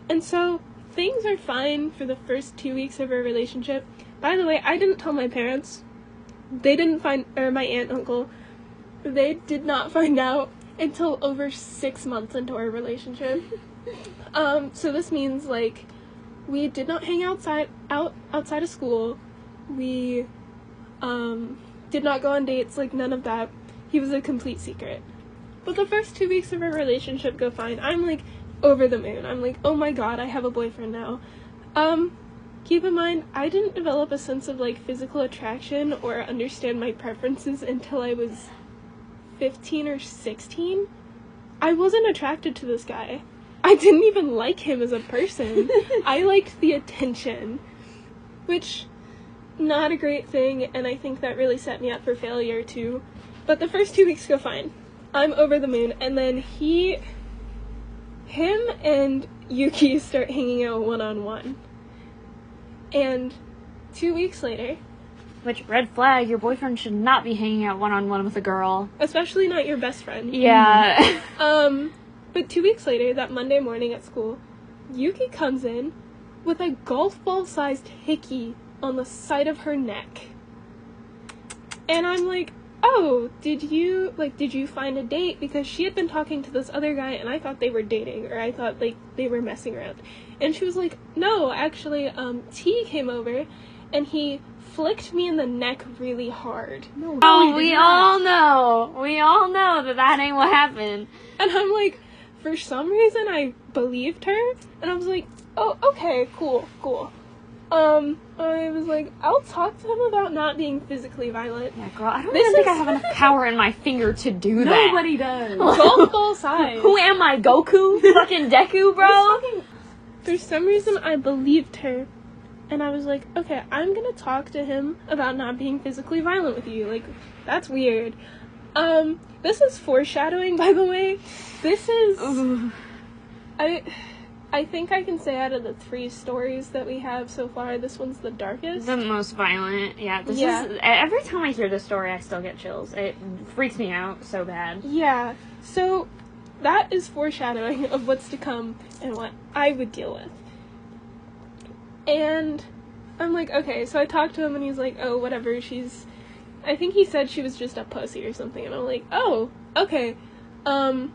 And so, things are fine for the first 2 weeks of our relationship. By the way, I didn't tell my parents. They didn't or my aunt and uncle, they did not find out until over 6 months into our relationship. So this means, like, we did not hang outside of school. We, did not go on dates, like, none of that. He was a complete secret. But the first 2 weeks of our relationship go fine. I'm, like, over the moon. I'm like, oh my god, I have a boyfriend now. Keep in mind, I didn't develop a sense of, like, physical attraction or understand my preferences until I was 15 or 16. I wasn't attracted to this guy. I didn't even like him as a person. I liked the attention, which, not a great thing, and I think that really set me up for failure too. But the first 2 weeks go fine. I'm over the moon, and then him and Yuki start hanging out one-on-one. And 2 weeks later, Which, red flag, your boyfriend should not be hanging out one-on-one with a girl. especially not your best friend. Yeah. But 2 weeks later, that Monday morning at school, Yuki comes in with a golf ball-sized hickey on the side of her neck. And I'm like, oh, did you find a date? Because she had been talking to this other guy, and I thought they were dating, or I thought, like, they were messing around. And she was like, no, actually, T came over, and he flicked me in the neck really hard. No, Oh, we all know that ain't what happened. And I'm like, for some reason, I believed her, and I was like, oh, okay, cool. I was like, I'll talk to him about not being physically violent. Yeah, girl, I don't This even think I is- have enough power in my finger to do that. Nobody does. Golf ball size. Who am I, Goku? Fucking Deku, bro? For some reason, I believed her, and I was like, okay, I'm gonna talk to him about not being physically violent with you. Like, that's weird. This is foreshadowing, by the way. This is... Ooh. I think I can say out of the 3 stories that we have so far, this one's the darkest. The most violent. Yeah, this Yeah. is... Every time I hear this story, I still get chills. It freaks me out so bad. Yeah, so that is foreshadowing of what's to come and what I would deal with. And I'm like, okay, so I talked to him and he's like, oh, whatever, I think he said she was just a pussy or something, and I'm like, oh, okay, I'm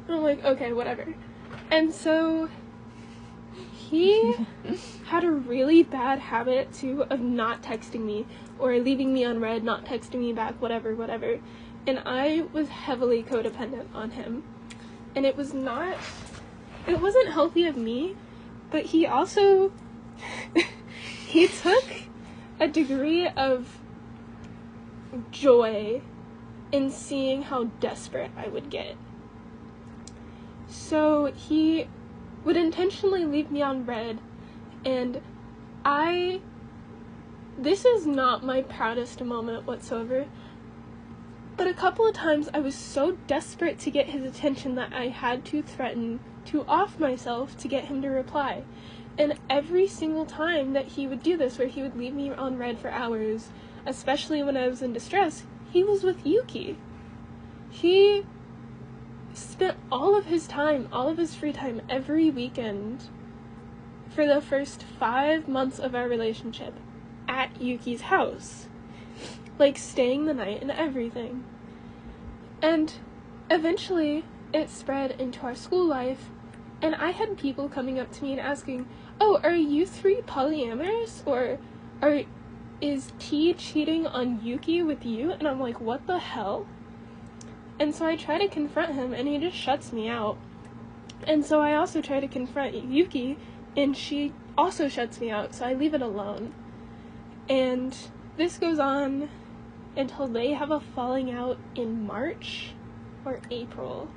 like, okay, whatever. And so he had a really bad habit, too, of not texting me, or leaving me unread, not texting me back, whatever. And I was heavily codependent on him. And it wasn't healthy of me, but he also, he took a degree of joy in seeing how desperate I would get. So he would intentionally leave me on red, and this is not my proudest moment whatsoever, but a couple of times I was so desperate to get his attention that I had to threaten to off myself to get him to reply. And every single time that he would do this, where he would leave me on red for hours, especially when I was in distress, he was with Yuki. He spent all of his time, all of his free time, every weekend for the first 5 months of our relationship at Yuki's house. Like, staying the night and everything. And eventually, it spread into our school life, and I had people coming up to me and asking, oh, are you 3 polyamorous? Or is T cheating on Yuki with you? And I'm like, what the hell? And so I try to confront him, and he just shuts me out. And so I also try to confront Yuki, and she also shuts me out, so I leave it alone. And this goes on until they have a falling out in March or April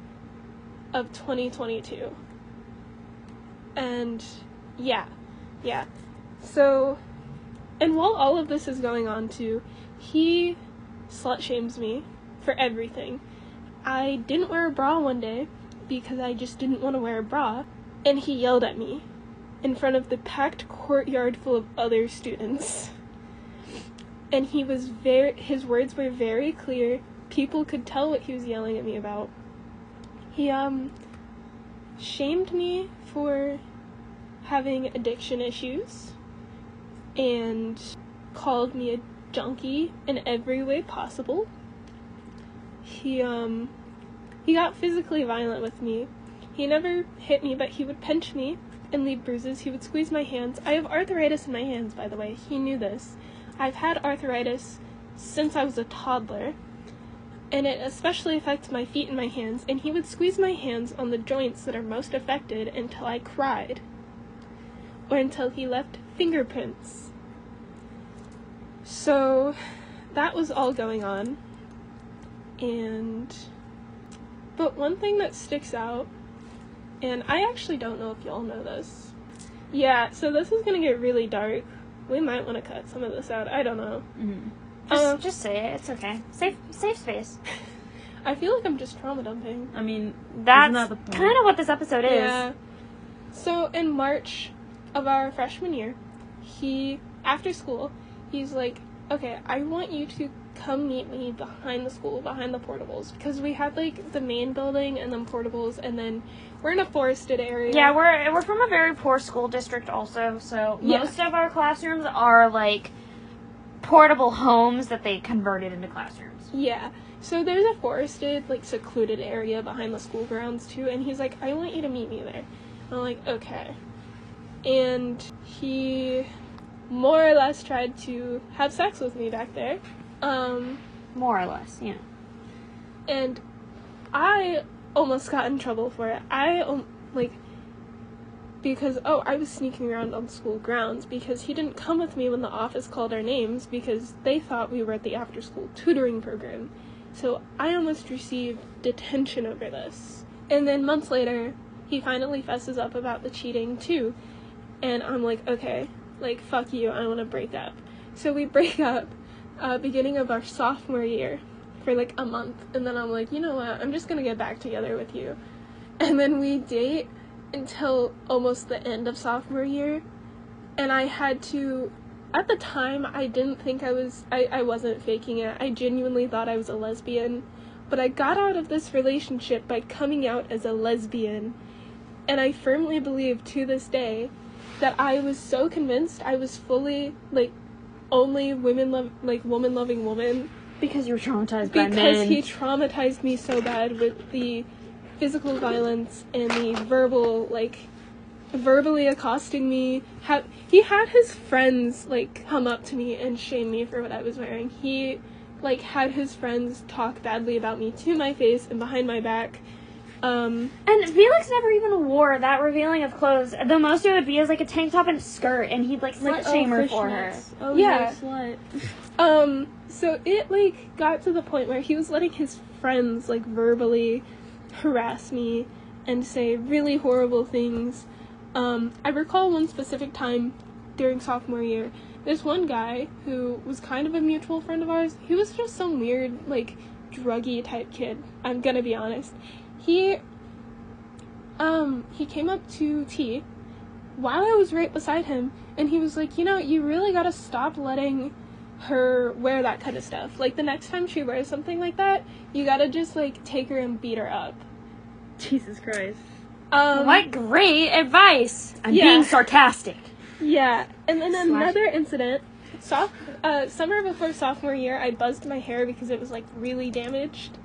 of 2022. And yeah. So, and while all of this is going on too, he slut shames me for everything. I didn't wear a bra one day because I just didn't want to wear a bra, and he yelled at me in front of the packed courtyard full of other students. And his words were very clear. People could tell what he was yelling at me about. He shamed me for having addiction issues and called me a junkie in every way possible. He got physically violent with me. He never hit me, but he would pinch me and leave bruises. He would squeeze my hands. I have arthritis in my hands, by the way. He knew this. I've had arthritis since I was a toddler, and it especially affects my feet and my hands, and he would squeeze my hands on the joints that are most affected until I cried, or until he left fingerprints. So, that was all going on, but one thing that sticks out, and I actually don't know if y'all know this. Yeah, so this is gonna get really dark. We might want to cut some of this out. I don't know. Mm-hmm. Just say it. It's okay. Safe space. I feel like I'm just trauma dumping. I mean, that's kind of what this episode is. Yeah. So in March of our freshman year, after school, he's like, okay, I want you to come meet me behind the school, behind the portables, because we had like the main building and then portables, and then we're in a forested area. Yeah, we're from a very poor school district also, so most of our classrooms are like portable homes that they converted into classrooms. Yeah. So there's a forested, like, secluded area behind the school grounds too, and he's like, I want you to meet me there. And I'm like, okay. And he more or less tried to have sex with me back there. More or less, yeah. And I almost got in trouble for it. Because I was sneaking around on school grounds because he didn't come with me when the office called our names because they thought we were at the after-school tutoring program. So I almost received detention over this. And then months later, he finally fesses up about the cheating too. And I'm like, okay, like, fuck you, I want to break up. So we break up beginning of our sophomore year for like a month. And then I'm like, you know what, I'm just going to get back together with you. And then we date until almost the end of sophomore year. And I had to, at the time, I didn't think I wasn't faking it. I genuinely thought I was a lesbian. But I got out of this relationship by coming out as a lesbian. And I firmly believe to this day that I was so convinced I was fully, like, only woman-loving woman. Because you were traumatized by men. Because he traumatized me so bad with the physical violence and the verbally accosting me. He had his friends, like, come up to me and shame me for what I was wearing. He, like, had his friends talk badly about me to my face and behind my back. And Felix never even wore that revealing of clothes. The most it would be is like a tank top and a skirt, and he'd like slut shame her for her. Oh yeah, slut. So it like got to the point where he was letting his friends like verbally harass me and say really horrible things. I recall one specific time during sophomore year. This one guy who was kind of a mutual friend of ours. He was just some weird like druggy type kid. I'm gonna be honest. He came up to T while I was right beside him, and he was like, you know, you really gotta stop letting her wear that kind of stuff. Like, the next time she wears something like that, you gotta just, like, take her and beat her up. Jesus Christ. What great advice. I'm Yeah. being sarcastic. Yeah, and then another incident, summer before sophomore year, I buzzed my hair because it was, like, really damaged.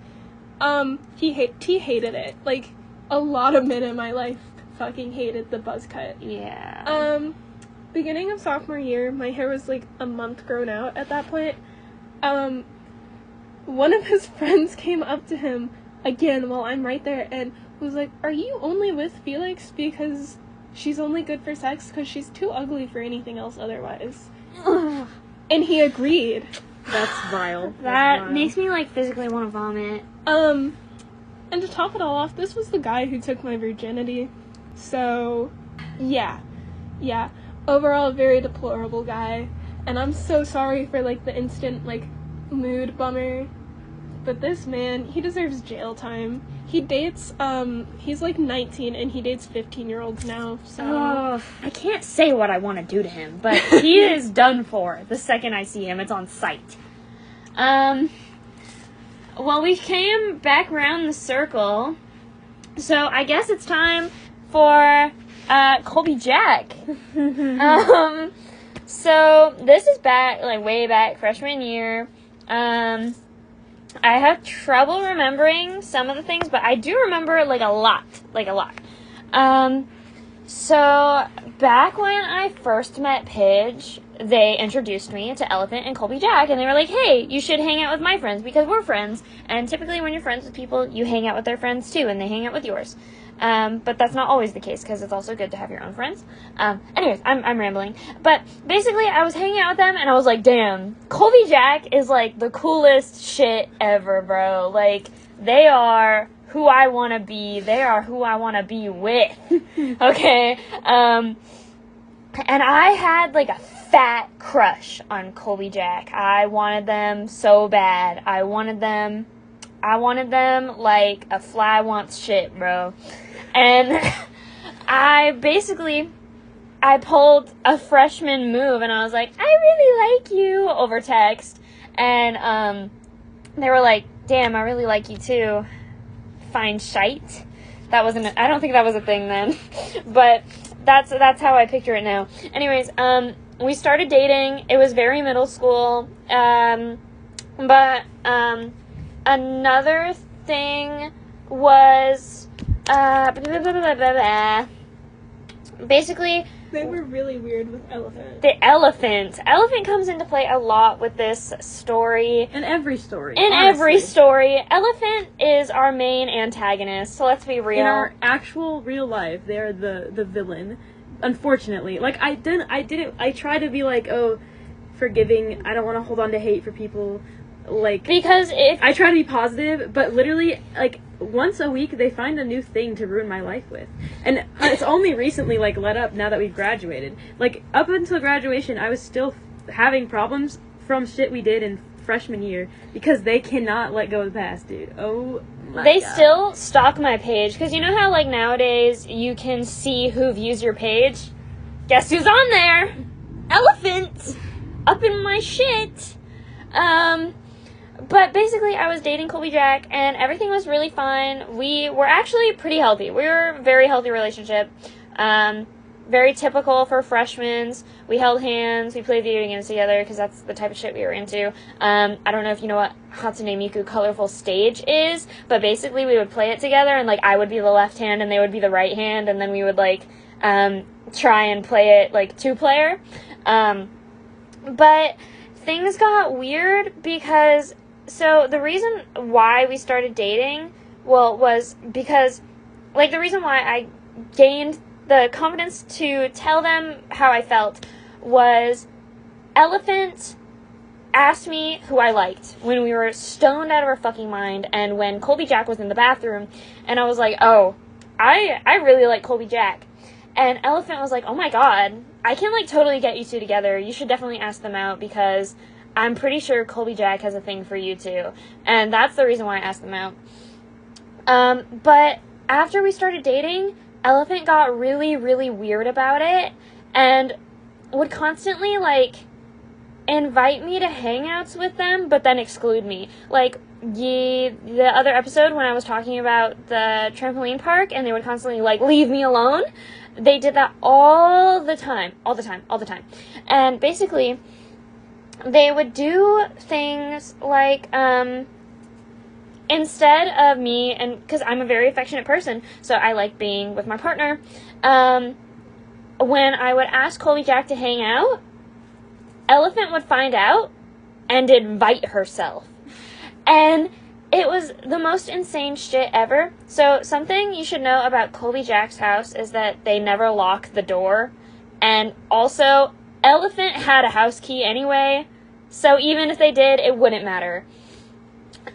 He hated it. Like, a lot of men in my life fucking hated the buzz cut. Yeah. Beginning of sophomore year, my hair was, like, a month grown out at that point. One of his friends came up to him, again, while I'm right there, and was like, "Are you only with Felix because she's only good for sex? Because she's too ugly for anything else otherwise." And he agreed. That's vile. That makes me, like, physically want to vomit. And to top it all off, this was the guy who took my virginity. So, yeah. Overall, a very deplorable guy. And I'm so sorry for, like, the instant, like, mood bummer. But this man, he deserves jail time. He dates, he's, like, 19, and he dates 15-year-olds now, so... I can't say what I want to do to him, but he is done for. The second I see him, it's on sight. Well, we came back around the circle, so I guess it's time for, Colby Jack. So, this is back, like, way back, freshman year. I have trouble remembering some of the things, but I do remember, like, a lot. So, back when I first met Pidge, they introduced me to Elephant and Colby Jack, and they were like, "Hey, you should hang out with my friends, because we're friends." And typically when you're friends with people, you hang out with their friends too, and they hang out with yours. But that's not always the case, because it's also good to have your own friends. Anyways, I'm rambling. But basically, I was hanging out with them, and I was like, damn, Colby Jack is, like, the coolest shit ever, bro. Like, they are who I want to be. They are who I want to be with. Okay? And I had, like, a fat crush on Colby Jack. I wanted them so bad. I wanted them like a fly wants shit, bro. And I pulled a freshman move, and I was like, "I really like you," over text. And they were like, "Damn, I really like you too." Fine shite. I don't think that was a thing then. But that's how I picture it now. Anyways, we started dating. It was very middle school. But another thing was, basically, They were really weird with Elephant. the elephant. Elephant comes into play a lot with this story. In every story. Every story. Elephant is our main antagonist, so let's be real. In our actual real life, they're the villain. Unfortunately. Like, I try to be like, oh, forgiving. I don't want to hold on to hate for people. Like, Because if I try to be positive, but literally, like, once a week they find a new thing to ruin my life with. And it's only recently, like, let up now that we've graduated. Like, up until graduation, I was still having problems from shit we did in freshman year because they cannot let go of the past, dude. Oh my they God. still stalk my page, because you know how, like, nowadays you can see who views your page? Guess who's on there? Elephant! Up in my shit. But basically, I was dating Colby Jack, and everything was really fine. We were actually pretty healthy. We were a very healthy relationship. Very typical for freshmen. We held hands. We played video games together, because that's the type of shit we were into. I don't know if you know what Hatsune Miku Colorful Stage is, but basically we would play it together, and, like, I would be the left hand, and they would be the right hand, and then we would, like, try and play it, like, two-player. But things got weird because... So, the reason why we started dating, was because, like, the reason why I gained the confidence to tell them how I felt was Elephant asked me who I liked when we were stoned out of our fucking mind, and when Colby Jack was in the bathroom, and I was like, oh, I really like Colby Jack. And Elephant was like, oh my god, I can, like, totally get you two together. You should definitely ask them out, because I'm pretty sure Colby Jack has a thing for you too. And that's the reason why I asked them out. But after we started dating, Elephant got really, really weird about it, and would constantly, like, invite me to hangouts with them, but then exclude me. Like, the other episode when I was talking about the trampoline park, and they would constantly, like, leave me alone, they did that all the time. And basically, they would do things like, instead of me, and because I'm a very affectionate person, so I like being with my partner, when I would ask Colby Jack to hang out, Elephant would find out and invite herself. And it was the most insane shit ever. So something you should know about Colby Jack's house is that they never lock the door. And also, Elephant had a house key anyway, so even if they did, it wouldn't matter.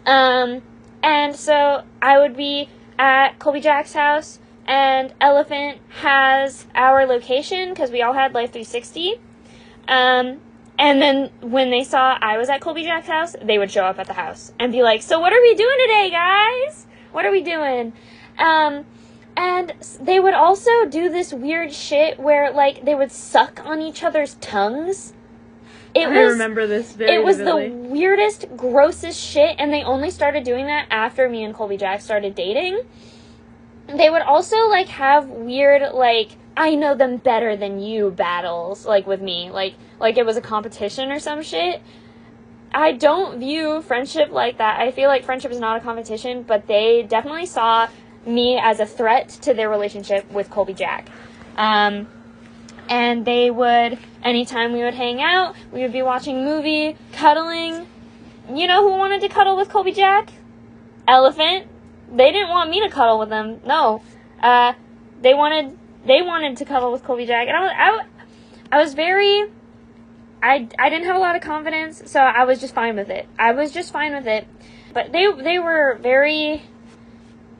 And so I would be at Colby Jack's house, and Elephant has our location, because we all had Life 360. And then when they saw I was at Colby Jack's house, they would show up at the house and be like, so what are we doing today, guys? What are we doing? And they would also do this weird shit where, like, they would suck on each other's tongues. I remember this very It was vividly. the weirdest, grossest shit, and they only started doing that after me and Colby Jack started dating. They would also, like, have weird, like, I know them better than you battles, like, with me. Like it was a competition or some shit. I don't view friendship like that. I feel like friendship is not a competition, but they definitely saw me as a threat to their relationship with Colby Jack. And they would, anytime we would hang out, we would be watching a movie, cuddling. You know who wanted to cuddle with Colby Jack? Elephant. They didn't want me to cuddle with them. No. They wanted to cuddle with Colby Jack. And I was very... I didn't have a lot of confidence, so I was just fine with it. But they were very,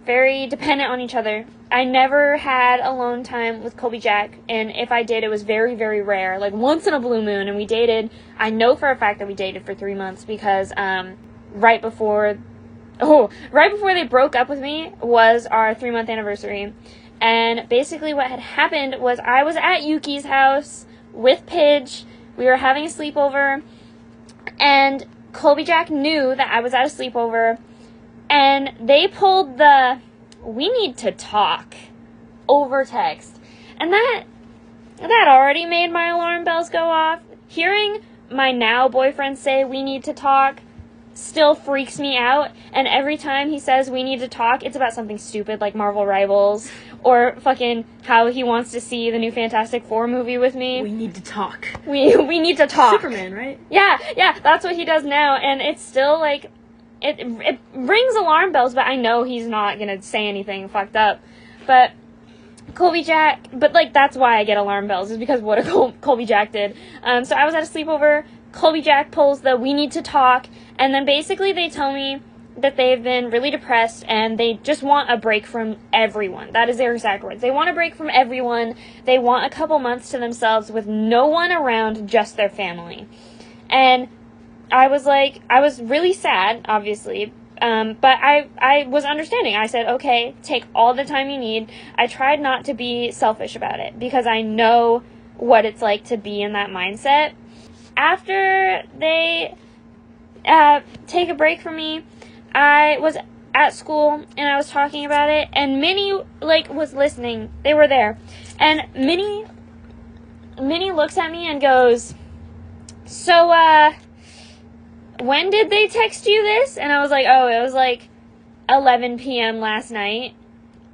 very dependent on each other. I never had alone time with Colby Jack, and if I did, it was very, very rare. Like, once in a blue moon, and we dated. I know for a fact that we dated for 3 months, because right before they broke up with me was our 3-month anniversary. And basically what had happened was I was at Yuki's house with Pidge. We were having a sleepover, and Colby Jack knew that I was at a sleepover, and they pulled the "we need to talk" over text. And that already made my alarm bells go off. Hearing my now boyfriend say "we need to talk" still freaks me out, and every time he says "we need to talk," it's about something stupid like Marvel Rivals, or fucking how he wants to see the new Fantastic Four movie with me. We need to talk. We need to talk. Superman, right? Yeah, that's what he does now, and it's still, like, it rings alarm bells, but I know he's not gonna say anything fucked up. But Colby Jack, that's why I get alarm bells, is because of what Colby Jack did. So I was at a sleepover, Colby Jack pulls the "we need to talk," and then basically they tell me that they've been really depressed and they just want a break from everyone. That is their exact words. They want a break from everyone. They want a couple months to themselves with no one around, just their family. And I was really sad, obviously, but I was understanding. I said, okay, take all the time you need. I tried not to be selfish about it, because I know what it's like to be in that mindset. After they take a break from me, I was at school, and I was talking about it, and Minnie, was listening. They were there. And Minnie looks at me and goes, so, when did they text you this? And I was like, oh, it was, 11 p.m. last night.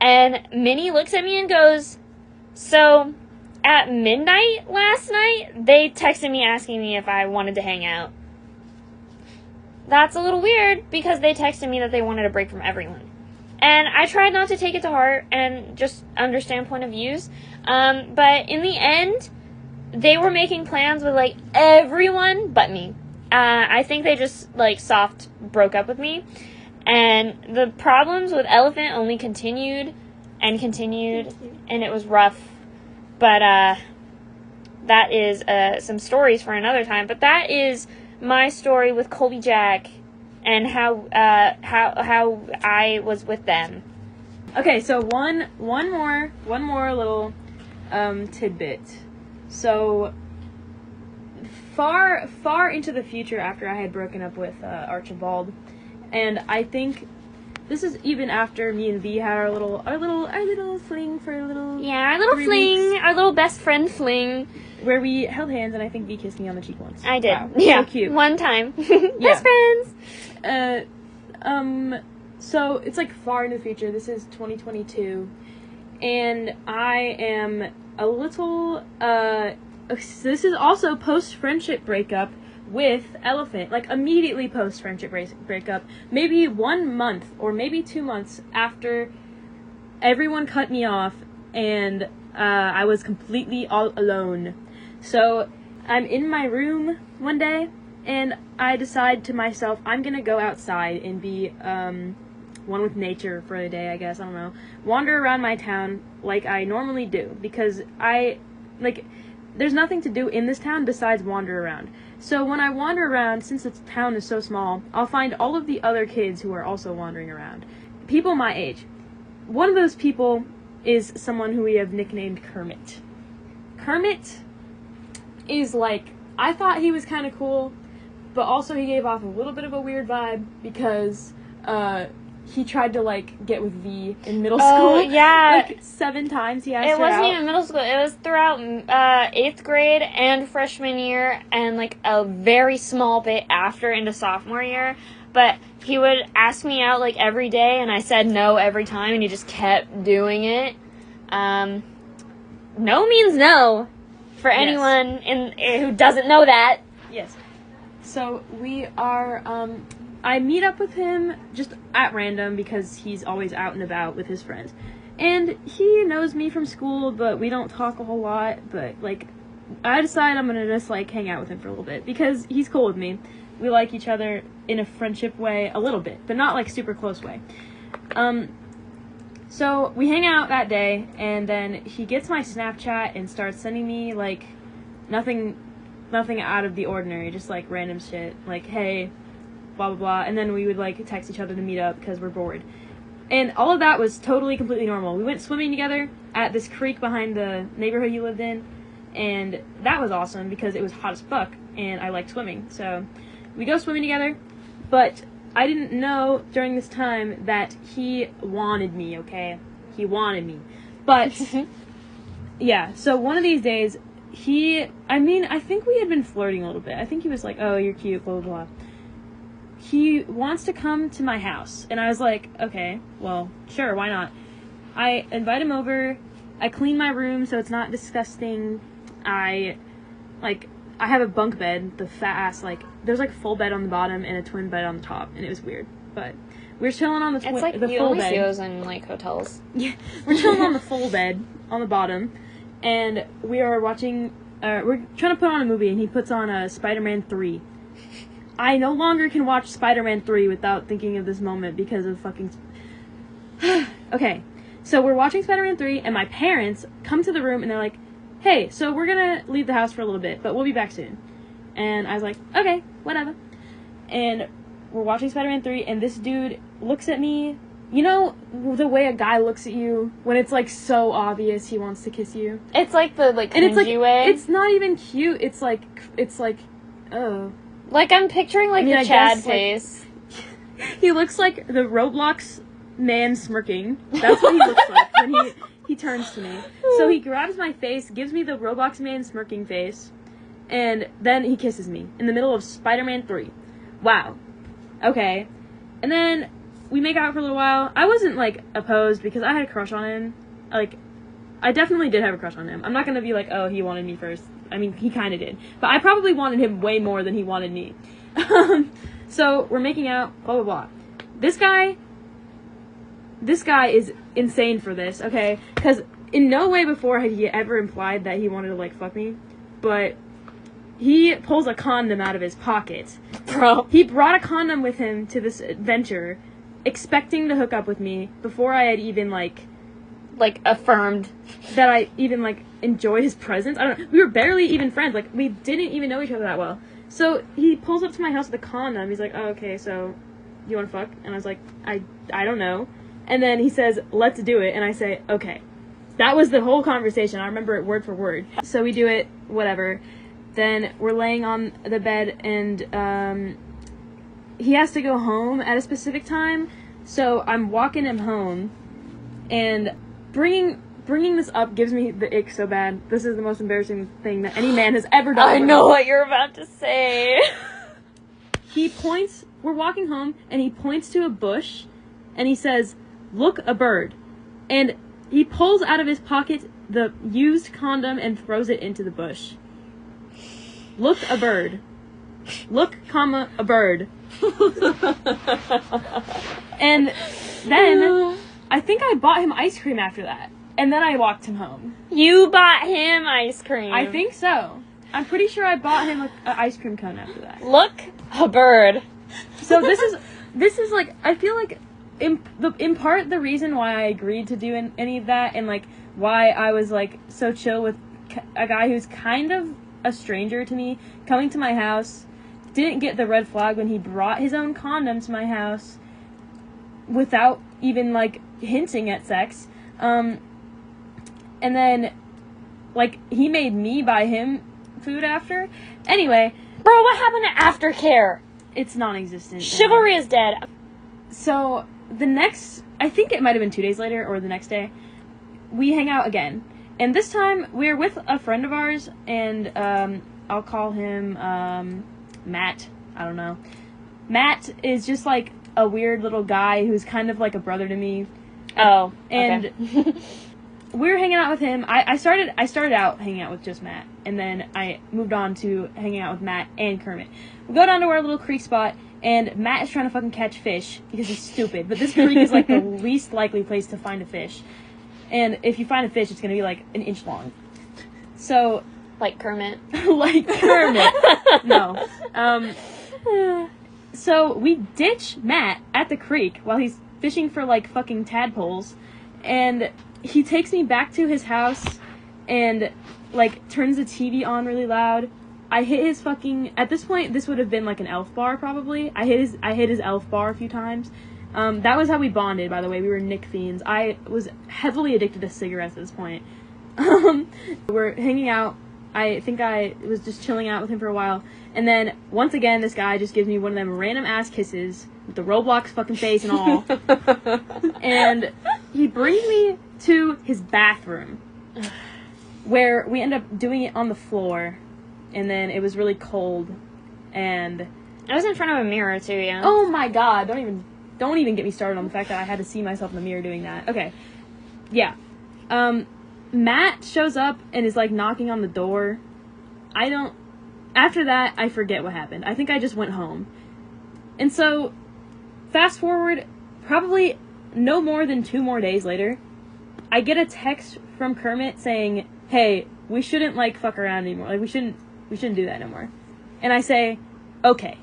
And Minnie looks at me and goes, so, at midnight last night, they texted me asking me if I wanted to hang out. That's a little weird, because they texted me that they wanted a break from everyone. And I tried not to take it to heart and just understand point of views. But in the end, they were making plans with, everyone but me. I think they just, soft broke up with me. And the problems with Elephant only continued, and it was rough. But, that is, some stories for another time. But that is my story with Colby Jack and how I was with them. Okay, so one more little tidbit. So far into the future after I had broken up with Archibald, and I think this is even after me and V had our little fling for a little Yeah, our little 3 fling, weeks, our little best friend fling. where we held hands, and I think V kissed me on the cheek once. I did. Wow, Yeah, so cute. one time. Yeah. Best friends. So it's like far in the future. This is 2022, and I am a little, this is also post-friendship breakup with Elephant, like immediately post-friendship breakup, maybe 1 month or maybe 2 months after everyone cut me off, and I was completely all alone. So I'm in my room one day, and I decide to myself, I'm gonna go outside and be one with nature for a day, I guess, I don't know. Wander around my town like I normally do, because there's nothing to do in this town besides wander around. So when I wander around, since the town is so small, I'll find all of the other kids who are also wandering around. People my age. One of those people is someone who we have nicknamed Kermit. Kermit is like, I thought he was kind of cool, but also he gave off a little bit of a weird vibe because he tried to like get with V in middle school. Oh, yeah. Like 7 times he asked It her wasn't out. even middle school. It was throughout 8th grade and freshman year, and like a very small bit after into sophomore year. But he would ask me out like every day, and I said no every time, and he just kept doing it. No means no for anyone who doesn't know that. Yes. So we are, I meet up with him just at random because he's always out and about with his friends. And he knows me from school, but we don't talk a whole lot. But, like, I decide I'm gonna just, like, hang out with him for a little bit because he's cool with me. We like each other in a friendship way a little bit, but not, like, super close way. So we hang out that day, and then he gets my Snapchat and starts sending me, like, nothing out of the ordinary, just, like, random shit. Like, hey, blah, blah, blah. And then we would, like, text each other to meet up because we're bored. And all of that was totally, completely normal. We went swimming together at this creek behind the neighborhood he lived in, and that was awesome because it was hot as fuck, and I liked swimming. So we go swimming together, but I didn't know during this time that he wanted me, okay? He wanted me. But, yeah, so one of these days, I think we had been flirting a little bit. I think he was like, oh, you're cute, blah, blah, blah. He wants to come to my house. And I was like, okay, well, sure, why not? I invite him over. I clean my room so it's not disgusting. I have a bunk bed, the fat ass, like, there's, like, full bed on the bottom and a twin bed on the top, and it was weird. But we're chilling on the It's like the you full only bed. see those in like hotels. Yeah, we're chilling on the full bed on the bottom, and we are watching. We're trying to put on a movie, and he puts on Spider-Man 3. I no longer can watch Spider-Man 3 without thinking of this moment because of fucking. Okay, so we're watching Spider-Man 3, and my parents come to the room, and they're like, "Hey, so we're gonna leave the house for a little bit, but we'll be back soon." And I was like, "Okay, whatever." And we're watching Spider-Man 3, and this dude looks at me. You know the way a guy looks at you when it's, like, so obvious he wants to kiss you? It's like the like And it's, like, cringy way. it's not even cute. It's like, oh. Like I'm picturing like I mean, the I Chad guess, like- face. He looks like the Roblox man smirking. That's what he looks like when he turns to me. So he grabs my face, gives me the Roblox man smirking face, and then he kisses me in the middle of Spider-Man 3. Wow. Okay. And then we make out for a little while. I wasn't, like, opposed because I had a crush on him. Like, I definitely did have a crush on him. I'm not gonna be like, oh, he wanted me first. I mean, he kind of did. But I probably wanted him way more than he wanted me. So, we're making out, blah, blah, blah. This guy is insane for this, okay? Because in no way before had he ever implied that he wanted to, like, fuck me. But he pulls a condom out of his pocket. Bro. He brought a condom with him to this adventure, expecting to hook up with me before I had even, like affirmed. that I even, like, enjoyed his presence. I don't know. We were barely even friends. Like, we didn't even know each other that well. So, he pulls up to my house with a condom. He's like, oh, okay, so, you wanna fuck? And I was like, I don't know. And then he says, let's do it. And I say, okay. That was the whole conversation. I remember it word for word. So we do it, whatever. then we're laying on the bed, and he has to go home at a specific time, so I'm walking him home, and bringing this up gives me the ick so bad. This is the most embarrassing thing that any man has ever done. I know what you're about to say. We're walking home, and he points to a bush, and he says, "Look, a bird." And he pulls out of his pocket the used condom and throws it into the bush. Look, a bird. Look, comma, a bird. And then, I think I bought him ice cream after that. And then I walked him home. You bought him ice cream. I think so. I'm pretty sure I bought him an ice cream cone after that. Look, a bird. So this is like, I feel like in part the reason why I agreed to do any of that, and like why I was like so chill with a guy who's kind of a stranger to me coming to my house, didn't get the red flag when he brought his own condom to my house without even like hinting at sex. And then, like, he made me buy him food after. Anyway. Bro, what happened to aftercare? It's non-existent. Chivalry is dead. So, I think it might have been 2 days later, or the next day, we hang out again. And this time, we're with a friend of ours, and, I'll call him, Matt. I don't know. Matt is just, like, a weird little guy who's kind of like a brother to me. Oh, and okay. We were hanging out with him. I started out hanging out with just Matt, and then I moved on to hanging out with Matt and Kermit. We go down to our little creek spot, and Matt is trying to fucking catch fish because he's stupid. But this creek is like the least likely place to find a fish, and if you find a fish, it's gonna be like an inch long. So, like Kermit. like Kermit. No. So we ditch Matt at the creek while he's fishing for like fucking tadpoles, and he takes me back to his house and like turns the TV on really loud. I hit his fucking, at this point this would have been like an Elf bar probably. I hit his Elf bar a few times. That was how we bonded, by the way. We were Nick fiends. I was heavily addicted to cigarettes at this point. We're hanging out. I think I was just chilling out with him for a while. And then, once again, this guy just gives me one of them random ass kisses with the Roblox fucking face and all. And he brings me to his bathroom, where we end up doing it on the floor. And then it was really cold. And I was in front of a mirror, too, yeah. oh my god, don't even get me started on the fact that I had to see myself in the mirror doing that. Okay. Yeah. Matt shows up and is, like, knocking on the door. After that, I forget what happened. I think I just went home. And so, fast forward, probably no more than 2 more days later, I get a text from Kermit saying, "Hey, we shouldn't, like, fuck around anymore. Like, we shouldn't do that no more." And I say, "Okay."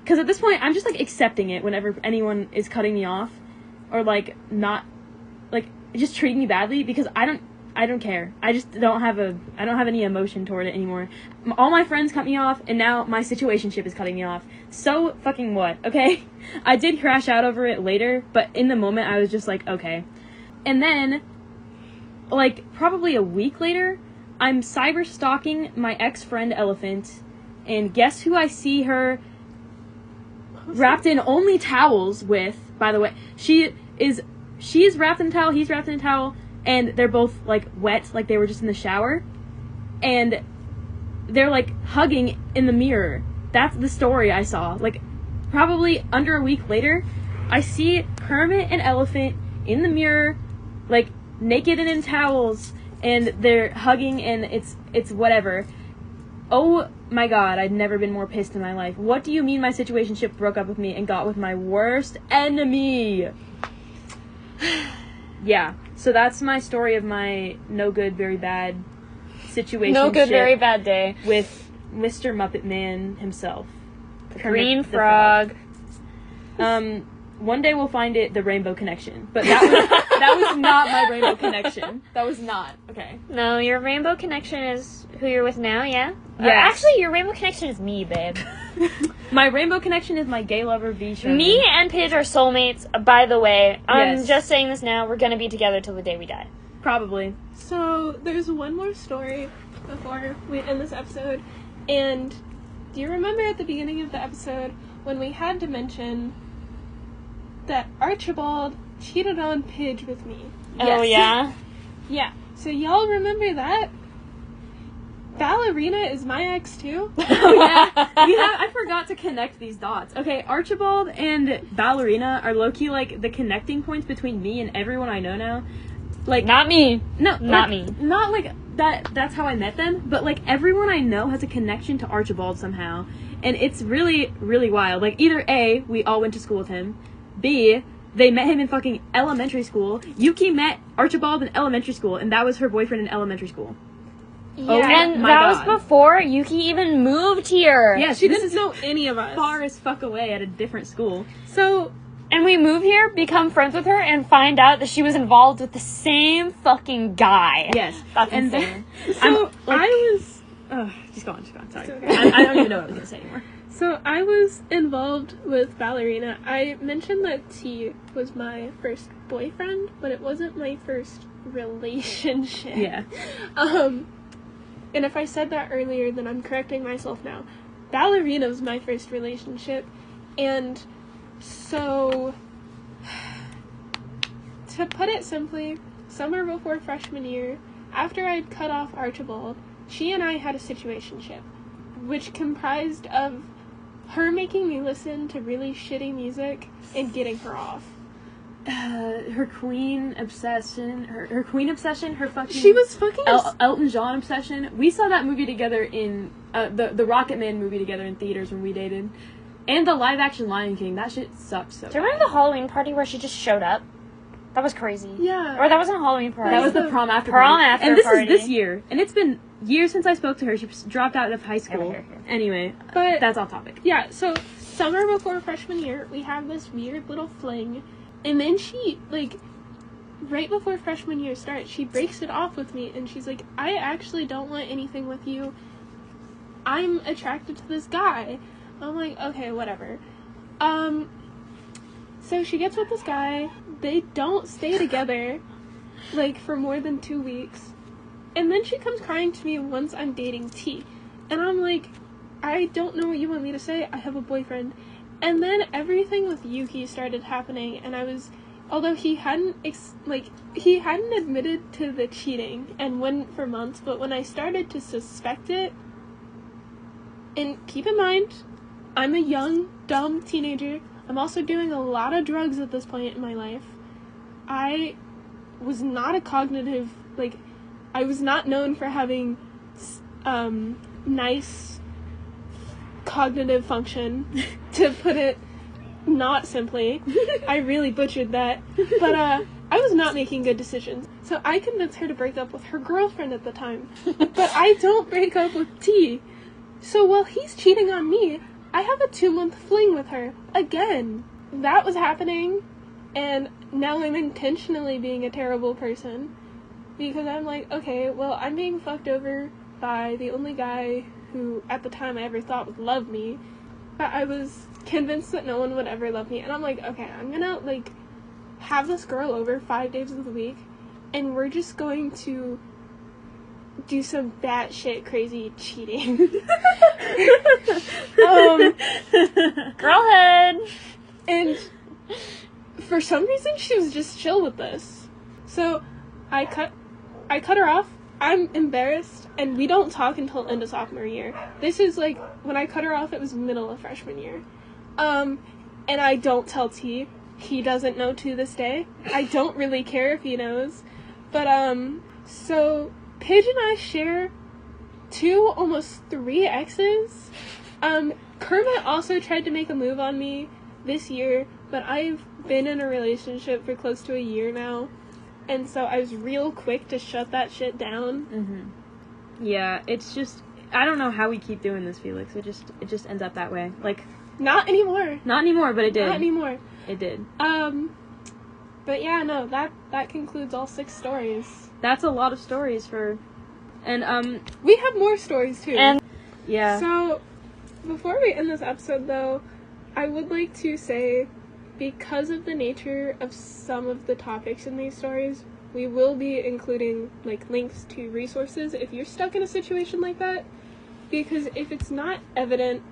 Because at this point, I'm just, like, accepting it whenever anyone is cutting me off. Or, like, not, like, just treating me badly, because I don't care. I just don't have any emotion toward it anymore. All my friends cut me off, and now my situationship is cutting me off. So fucking what, okay? I did crash out over it later, but in the moment I was just like, okay. And then, like, probably a week later, I'm cyber stalking my ex-friend Elephant, and guess who I see her wrapped in only towels with, by the way. She is wrapped in a towel, he's wrapped in a towel, and they're both, like, wet, like they were just in the shower. And they're, like, hugging in the mirror. That's the story I saw. Like, probably under a week later, I see Kermit and Elephant in the mirror, like, naked and in towels, and they're hugging, and it's whatever. Oh my god, I'd never been more pissed in my life. What do you mean my situationship broke up with me and got with my worst enemy? Yeah, so that's my story of my no good, very bad situation. No good, very bad day. With Mr. Muppet Man himself. Green Frog. One day we'll find it, the Rainbow Connection. But that was not my Rainbow Connection. That was not. Okay. No, your Rainbow Connection is who you're with now, yeah? Yes. Actually, your Rainbow Connection is me, babe. My Rainbow Connection is my gay lover, V. Sherman. Me and Paige are soulmates, by the way. I'm Yes. just saying this now. We're gonna be together till the day we die. Probably. So, there's one more story before we end this episode, And do you remember at the beginning of the episode when we had to mention that Archibald cheated on Pidge with me? Oh, yeah? Yeah. So y'all remember that? Ballerina is my ex too? Oh, yeah. I forgot to connect these dots. Okay, Archibald and Ballerina are low-key, like, the connecting points between me and everyone I know now. Like, Not me. no, Not like, me. Not, like, that's how I met them, but, like, everyone I know has a connection to Archibald somehow. And it's really, really wild. Like, either A, we all went to school with him, B, they met him in fucking elementary school. Yuki met Archibald in elementary school, and that was her boyfriend in elementary school. Yeah. Oh, And my that God. was before Yuki even moved here. Yes, She this didn't is know any of us. far as fuck away at a different school. So, And we move here, become friends with her, and find out that she was involved with the same fucking guy. Yes. That's And insane. so I was... Just go on, sorry. It's okay. I don't even know what I was going to say anymore. So I was involved with Ballerina. I mentioned that T was my first boyfriend, but it wasn't my first relationship. Yeah. And if I said that earlier, then I'm correcting myself now. Ballerina was my first relationship, and so, to put it simply, summer before freshman year, after I'd cut off Archibald, she and I had a situationship, which comprised of her making me listen to really shitty music and getting her off. Her Queen obsession, her Queen obsession, her fucking... She was fucking... Elton John obsession. We saw that movie together in... the Rocket Man movie together in theaters when we dated. And the live-action Lion King. That shit sucks so Do you remember the Halloween party where she just showed up? That was crazy. Yeah. Or that wasn't a Halloween party. That was the prom after Prom party. after And this party. is this year. And it's been years since I spoke to her. She dropped out of high school. Here. Anyway, But that's off topic. yeah, so summer before freshman year, we have this weird little fling, and then she, like, right before freshman year starts, she breaks it off with me, and she's like, I actually don't want anything with you. I'm attracted to this guy. I'm like, okay, whatever. So she gets with this guy. They don't stay together, like, for more than 2 weeks. And then she comes crying to me once I'm dating T. And I'm like, I don't know what you want me to say. I have a boyfriend. And then everything with Yuki started happening, and I was, although he hadn't, he hadn't admitted to the cheating and wouldn't for months, but when I started to suspect it, and keep in mind, I'm a young, dumb teenager. I'm also doing a lot of drugs at this point in my life. I was not a cognitive, like, I was not known for having, nice cognitive function, to put it not simply. I really butchered that. But, I was not making good decisions. So I convinced her to break up with her girlfriend at the time. But I don't break up with T. So while he's cheating on me, I have a 2-month fling with her. Again. That was happening, and now I'm intentionally being a terrible person. Because I'm like, okay, well, I'm being fucked over by the only guy who, at the time, I ever thought would love me. But I was convinced that no one would ever love me. And I'm like, okay, I'm gonna, like, have this girl over 5 days of the week, and we're just going to do some batshit crazy cheating. Girlhood! And for some reason, she was just chill with this. So I cut her off. I'm embarrassed, and we don't talk until end of sophomore year. This is like, when I cut her off, it was middle of freshman year. And I don't tell T. He doesn't know to this day. I don't really care if he knows. But, so Paige and I share 2, almost 3 exes. Kermit also tried to make a move on me this year, but I've been in a relationship for close to a year now, and so I was real quick to shut that shit down. Mm-hmm. Yeah, it's just, I don't know how we keep doing this, Felix. It just ends up that way. Like, Not anymore. not anymore, but it did. Not anymore. It did. But yeah, no, that concludes all 6 stories. That's a lot of stories for, and We have more stories too. And yeah. So, before we end this episode, though, I would like to say, because of the nature of some of the topics in these stories, we will be including, like, links to resources if you're stuck in a situation like that. Because if it's not evident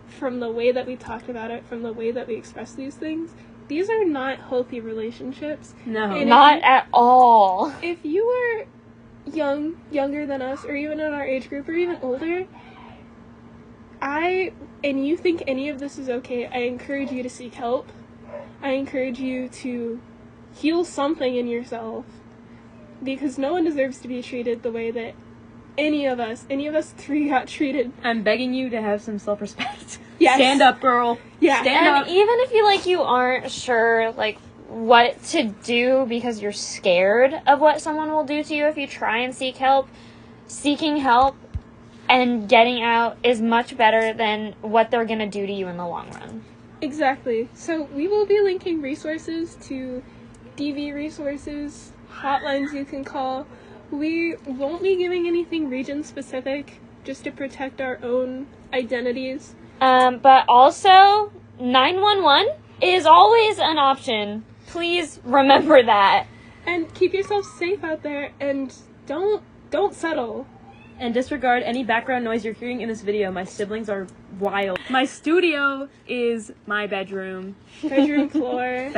from the way that we talked about it, from the way that we express these things, these are not healthy relationships. No. And Not at all. if you were younger than us, or even in our age group, or even older, and you think any of this is okay, I encourage you to seek help. I encourage you to heal something in yourself, because no one deserves to be treated the way that any of us three got treated. I'm begging you to have some self-respect. Yes. Stand up, girl. Yeah. Stand And up. even if you aren't sure, what to do because you're scared of what someone will do to you if you try and seek help, seeking help and getting out is much better than what they're going to do to you in the long run. Exactly. So we will be linking resources to DV resources, hotlines you can call. We won't be giving anything region specific, just to protect our own identities. But also, 911 is always an option. Please remember that. And keep yourself safe out there, and don't settle. And disregard any background noise you're hearing in this video. My siblings are wild. My studio is my bedroom. Bedroom floor.